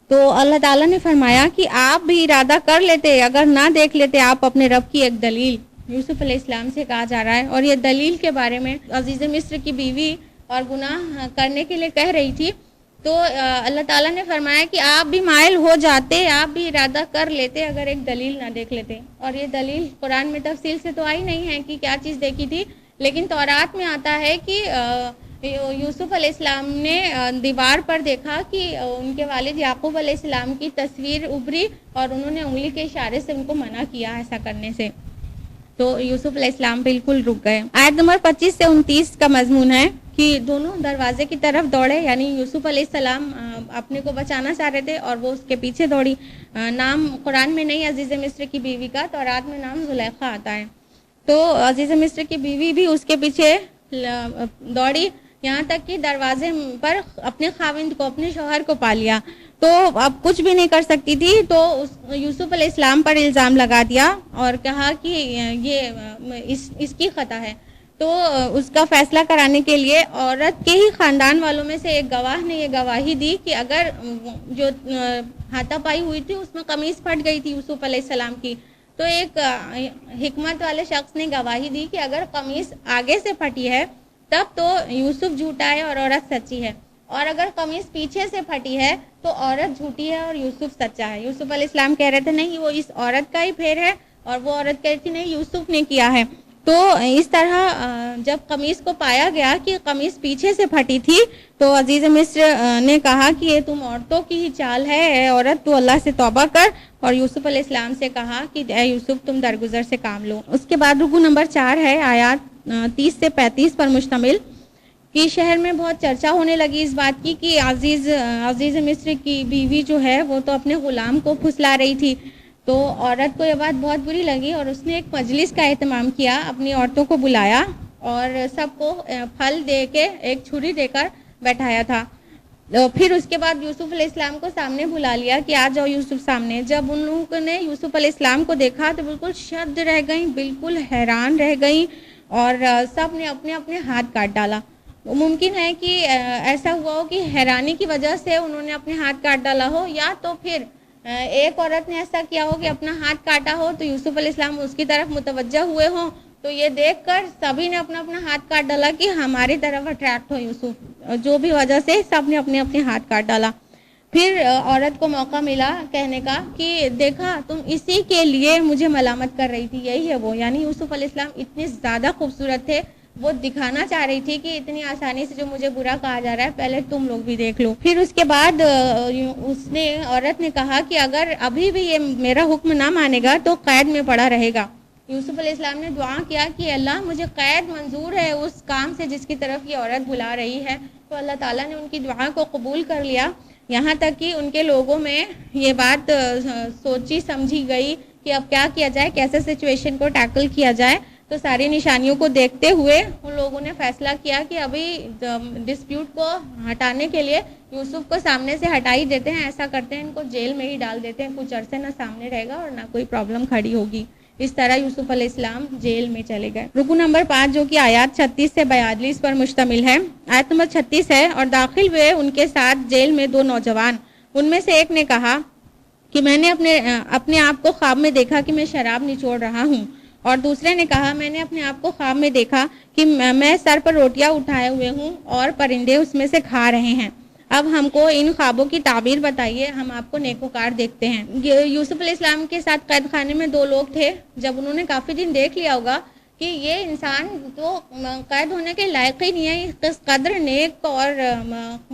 تو اللہ تعالیٰ نے فرمایا کہ آپ بھی ارادہ کر لیتے اگر نہ دیکھ لیتے آپ اپنے رب کی ایک دلیل۔ یوسف علیہ السلام سے کہا جا رہا ہے، اور یہ دلیل کے بارے میں عزیز مصر کی بیوی اور گناہ کرنے کے لیے کہہ رہی تھی، تو اللہ تعالیٰ نے فرمایا کہ آپ بھی مائل ہو جاتے، آپ بھی ارادہ کر لیتے اگر ایک دلیل نہ دیکھ لیتے۔ اور یہ دلیل قرآن میں تفصیل سے تو آئی نہیں ہے کہ کیا چیز دیکھی تھی، لیکن تورات میں آتا ہے کہ یوسف علیہ السلام نے دیوار پر دیکھا کہ ان کے والد یعقوب علیہ السلام کی تصویر ابھری اور انہوں نے انگلی کے اشارے سے ان کو منع کیا ایسا کرنے سے، تو یوسف علیہ السلام بالکل رک گئے۔ آیت نمبر 25 سے 29 کا مضمون ہے کہ دونوں دروازے کی طرف دوڑے، یعنی یوسف علیہ السلام اپنے کو بچانا چاہ رہے تھے اور وہ اس کے پیچھے دوڑی۔ نام قرآن میں نہیں عزیز مصر کی بیوی کا، تورات میں نام زلیخا آتا ہے، تو عزیز مصر کی بیوی بھی اس کے پیچھے دوڑی، یہاں تک کہ دروازے پر اپنے خاوند کو، اپنے شوہر کو پا لیا، تو اب کچھ بھی نہیں کر سکتی تھی، تو یوسف علیہ السلام پر الزام لگا دیا اور کہا کہ یہ اس کی خطا ہے۔ تو اس کا فیصلہ کرانے کے لیے عورت کے ہی خاندان والوں میں سے ایک گواہ نے یہ گواہی دی کہ اگر جو ہاتھا پائی ہوئی تھی اس میں قمیص پھٹ گئی تھی یوسف علیہ السلام کی، تو ایک حکمت والے شخص نے گواہی دی کہ اگر قمیص آگے سے پھٹی ہے تب تو یوسف جھوٹا ہے اور عورت سچی ہے، اور اگر قمیص پیچھے سے پھٹی ہے تو عورت جھوٹی ہے اور یوسف سچا ہے۔ یوسف علیہ السلام کہہ رہے تھے نہیں وہ اس عورت کا ہی پھیر ہے، اور وہ عورت کہہ رہی تھی نہیں یوسف نے کیا ہے۔ تو اس طرح جب قمیص کو پایا گیا کہ قمیص پیچھے سے پھٹی تھی تو عزیز مصر نے کہا کہ یہ تم عورتوں کی ہی چال ہے، اے عورت تو اللہ سے توبہ کر، اور یوسف علیہ السلام سے کہا کہ اے یوسف تم درگزر سے کام لو۔ اس کے بعد رکو نمبر 4 ہے، آیات 30 سے 35 پر مشتمل، کہ شہر میں بہت چرچا ہونے لگی اس بات کی کہ عزیز مصر کی بیوی جو ہے وہ تو اپنے غلام کو پھسلا رہی تھی۔ تو عورت کو یہ بات بہت بری لگی اور اس نے ایک مجلس کا اہتمام کیا، اپنی عورتوں کو بلایا اور سب کو پھل دے کے ایک چھری دے کر بیٹھایا تھا۔ پھر اس کے بعد یوسف علیہ السلام کو سامنے بلا لیا کہ آ جاؤ یوسف سامنے۔ جب ان لوگوں نے یوسف علیہ السلام کو دیکھا تو بالکل شد رہ گئیں، بالکل حیران رہ گئیں، اور سب نے اپنے اپنے ہاتھ کاٹ ڈالا۔ ممکن ہے کہ ایسا ہوا ہو کہ حیرانی کی وجہ سے انہوں نے اپنے ہاتھ کاٹ ڈالا ہو، یا تو پھر ایک عورت نے ایسا کیا ہو کہ اپنا ہاتھ کاٹا ہو تو یوسف علیہ السلام اس کی طرف متوجہ ہوئے ہوں، تو یہ دیکھ کر سبھی نے اپنا اپنا ہاتھ کاٹ ڈالا کہ ہماری طرف اٹریکٹ ہو یوسف، جو بھی وجہ سے سب نے اپنے اپنے ہاتھ کاٹ ڈالا۔ پھر عورت کو موقع ملا کہنے کا کہ دیکھا تم اسی کے لیے مجھے ملامت کر رہی تھی، یہی ہے وہ، یعنی یوسف علیہ السلام اتنے زیادہ خوبصورت تھے، وہ دکھانا چاہ رہی تھی کہ اتنی آسانی سے جو مجھے برا کہا جا رہا ہے پہلے تم لوگ بھی دیکھ لو۔ پھر اس کے بعد عورت نے کہا کہ اگر ابھی بھی یہ میرا حکم نہ مانے گا تو قید میں پڑا رہے گا۔ یوسف علیہ السلام نے دعا کیا کہ اللہ مجھے قید منظور ہے اس کام سے جس کی طرف یہ عورت بلا رہی ہے، تو اللہ تعالیٰ نے ان کی دعا کو قبول کر لیا، یہاں تک کہ ان کے لوگوں میں یہ بات سوچی سمجھی گئی کہ اب کیا کیا جائے، کیسے سچویشن کو ٹیکل کیا جائے۔ تو ساری نشانیوں کو دیکھتے ہوئے ان لوگوں نے فیصلہ کیا کہ ابھی ڈسپیوٹ کو ہٹانے کے لیے یوسف کو سامنے سے ہٹا ہی دیتے ہیں، ایسا کرتے ہیں ان کو جیل میں ہی ڈال دیتے ہیں، کچھ عرصے نہ سامنے رہے گا اور نہ کوئی پرابلم کھڑی ہوگی۔ اس طرح یوسف علیہ السلام جیل میں چلے گئے۔ رکو نمبر 5 جو کہ آیات 36 سے 42 پر مشتمل ہے، آیت نمبر 36 ہے، اور داخل ہوئے ان کے ساتھ جیل میں 2 نوجوان، ان میں سے ایک نے کہا کہ میں نے اپنے آپ کو خواب میں دیکھا کہ میں شراب نچوڑ رہا ہوں، اور دوسرے نے کہا میں نے اپنے آپ کو خواب میں دیکھا کہ میں سر پر روٹیاں اٹھائے ہوئے ہوں اور پرندے اس میں سے کھا رہے ہیں، اب ہم کو ان خوابوں کی تعبیر بتائیے، ہم آپ کو نیکوکار دیکھتے ہیں۔ یوسف علیہ السلام کے ساتھ قید خانے میں 2 لوگ تھے، جب انہوں نے کافی دن دیکھ لیا ہوگا کہ یہ انسان تو قید ہونے کے لائق ہی نہیں ہے، کس قدر نیک اور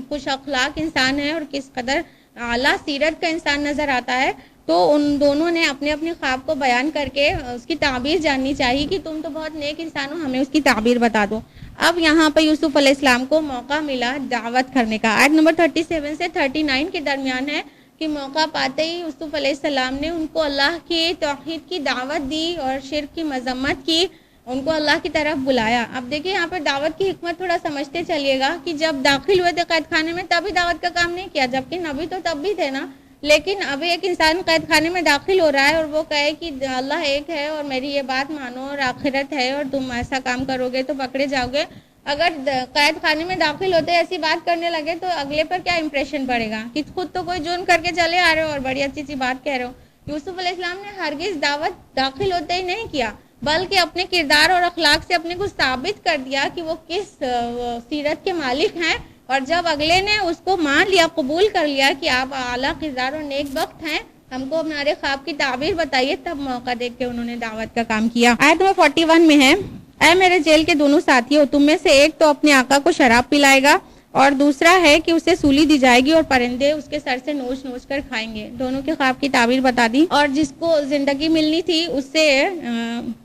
خوش اخلاق انسان ہے اور کس قدر اعلیٰ سیرت کا انسان نظر آتا ہے، تو ان دونوں نے اپنے اپنے خواب کو بیان کر کے اس کی تعبیر جاننی چاہیے کہ تم تو بہت نیک انسان ہو، ہمیں اس کی تعبیر بتا دو۔ اب یہاں پہ یوسف علیہ السلام کو موقع ملا دعوت کرنے کا۔ آیت نمبر 37 سے 39 کے درمیان ہے کہ موقع پاتے ہی یوسف علیہ السلام نے ان کو اللہ کی توحید کی دعوت دی اور شرک کی مذمت کی، ان کو اللہ کی طرف بلایا۔ اب دیکھیں یہاں پر دعوت کی حکمت تھوڑا سمجھتے چلیے گا کہ جب داخل ہوئے تھے قید خانے میں تبھی دعوت کا کام نہیں کیا، جبکہ نبی تو تب بھی تھے نا، لیکن ابھی ایک انسان قید خانے میں داخل ہو رہا ہے اور وہ کہے کہ اللہ ایک ہے اور میری یہ بات مانو اور آخرت ہے اور تم ایسا کام کرو گے تو پکڑے جاؤ گے۔ اگر قید خانے میں داخل ہوتے ایسی بات کرنے لگے تو اگلے پر کیا امپریشن پڑے گا کہ خود تو کوئی جرم کر کے چلے آ رہے ہو اور بڑی اچھی سی بات کہہ رہے ہو۔ یوسف علیہ السلام نے ہرگز دعوت داخل ہوتے ہی نہیں کیا، بلکہ اپنے کردار اور اخلاق سے اپنے کو ثابت کر دیا کہ وہ کس سیرت کے مالک ہیں، اور جب اگلے نے اس کو مان لیا، قبول کر لیا کہ آپ اعلیٰ کردار اور نیک بخت ہیں، ہم کو ہمارے خواب کی تعبیر بتائیے، تب موقع دیکھ کے انہوں نے دعوت کا کام کیا۔ آیت نمبر 41 میں ہے، اے میرے جیل کے دونوں ساتھیوں، تم میں سے ایک تو اپنے آقا کو شراب پلائے گا اور دوسرا ہے کہ اسے سولی دی جائے گی اور پرندے اس کے سر سے نوچ نوچ کر کھائیں گے۔ دونوں کے خواب کی تعبیر بتا دی، اور جس کو زندگی ملنی تھی اس سے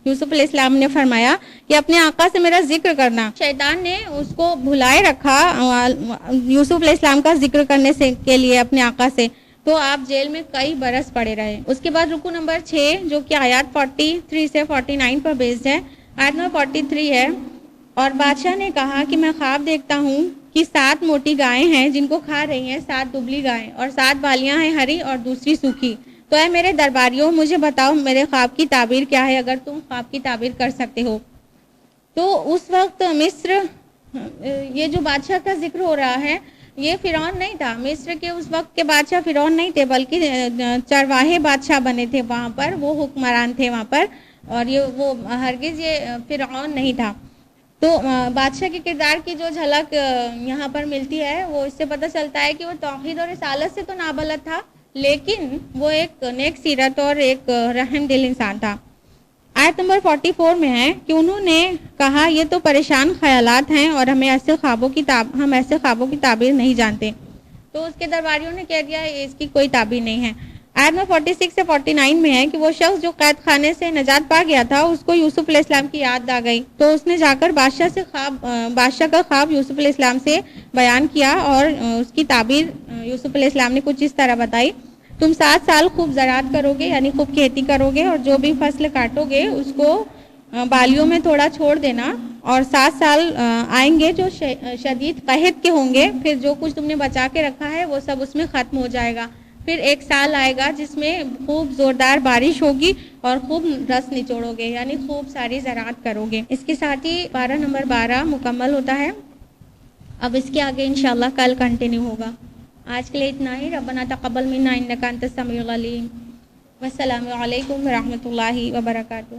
یوسف علیہ السلام نے فرمایا کہ اپنے آقا سے میرا ذکر کرنا۔ شیطان نے اس کو بھلائے رکھا یوسف علیہ السلام کا ذکر کرنے سے کے لیے اپنے آقا سے، تو آپ جیل میں کئی برس پڑے رہے۔ اس کے بعد رکو نمبر 6 جو کہ آیات 43 سے 49 پر بیسڈ ہے، آیت نمبر 43 ہے، اور بادشاہ نے کہا کہ میں خواب دیکھتا ہوں کہ 7 موٹی گائیں ہیں جن کو کھا رہی ہیں 7 دبلی گائیں، اور 7 بالیاں ہیں ہری اور دوسری سوکھی۔ تو اے میرے درباریوں مجھے بتاؤ میرے خواب کی تعبیر کیا ہے، اگر تم خواب کی تعبیر کر سکتے ہو۔ تو اس وقت مصر، یہ جو بادشاہ کا ذکر ہو رہا ہے یہ فرعون نہیں تھا، مصر کے اس وقت کے بادشاہ فرعون نہیں تھے، بلکہ چرواہے بادشاہ بنے تھے وہاں پر، وہ حکمران تھے وہاں پر، اور یہ وہ ہرگز یہ فرعون نہیں تھا۔ تو بادشاہ کے کردار کی جو جھلک یہاں پر ملتی ہے وہ اس سے پتہ چلتا ہے کہ وہ توحید اور رسالت سے تو نابلد تھا، لیکن وہ ایک نیک سیرت اور ایک رحم دل انسان تھا۔ آیت نمبر 44 میں ہے کہ انہوں نے کہا یہ تو پریشان خیالات ہیں اور ہم ایسے خوابوں کی تعبیر نہیں جانتے۔ تو اس کے درباریوں نے کہہ دیا اس کی کوئی تعبیر نہیں ہے۔ آیت نمبر 46 سے 49 میں ہے کہ وہ شخص جو قید خانے سے نجات پا گیا تھا اس کو یوسف علیہ السلام کی یاد آ گئی، تو اس نے جا کر بادشاہ کا خواب یوسف علیہ السلام سے بیان کیا، اور اس کی تعبیر یوسف علیہ السلام نے کچھ اس طرح بتائی: تم 7 سال خوب زراعت کرو گے، یعنی خوب کھیتی کرو گے، اور جو بھی فصل کاٹو گے اس کو بالیوں میں تھوڑا چھوڑ دینا، اور 7 سال آئیں گے جو شدید قحط کے ہوں گے، پھر جو کچھ تم نے بچا کے رکھا ہے وہ سب اس میں ختم ہو جائے گا، پھر 1 سال آئے گا جس میں خوب زوردار بارش ہوگی اور خوب رس نچوڑو گے، یعنی خوب ساری زراعت کرو گے۔ اس کے ساتھ ہی پارہ نمبر 12 مکمل ہوتا ہے۔ اب اس کے آگے انشاءاللہ کل کنٹینیو ہوگا۔ آج کے لیے اتنا ہی۔ ربنا تقبل منا انک انت السمیع العلیم۔ والسلام علیکم ورحمۃ اللہ وبرکاتہ۔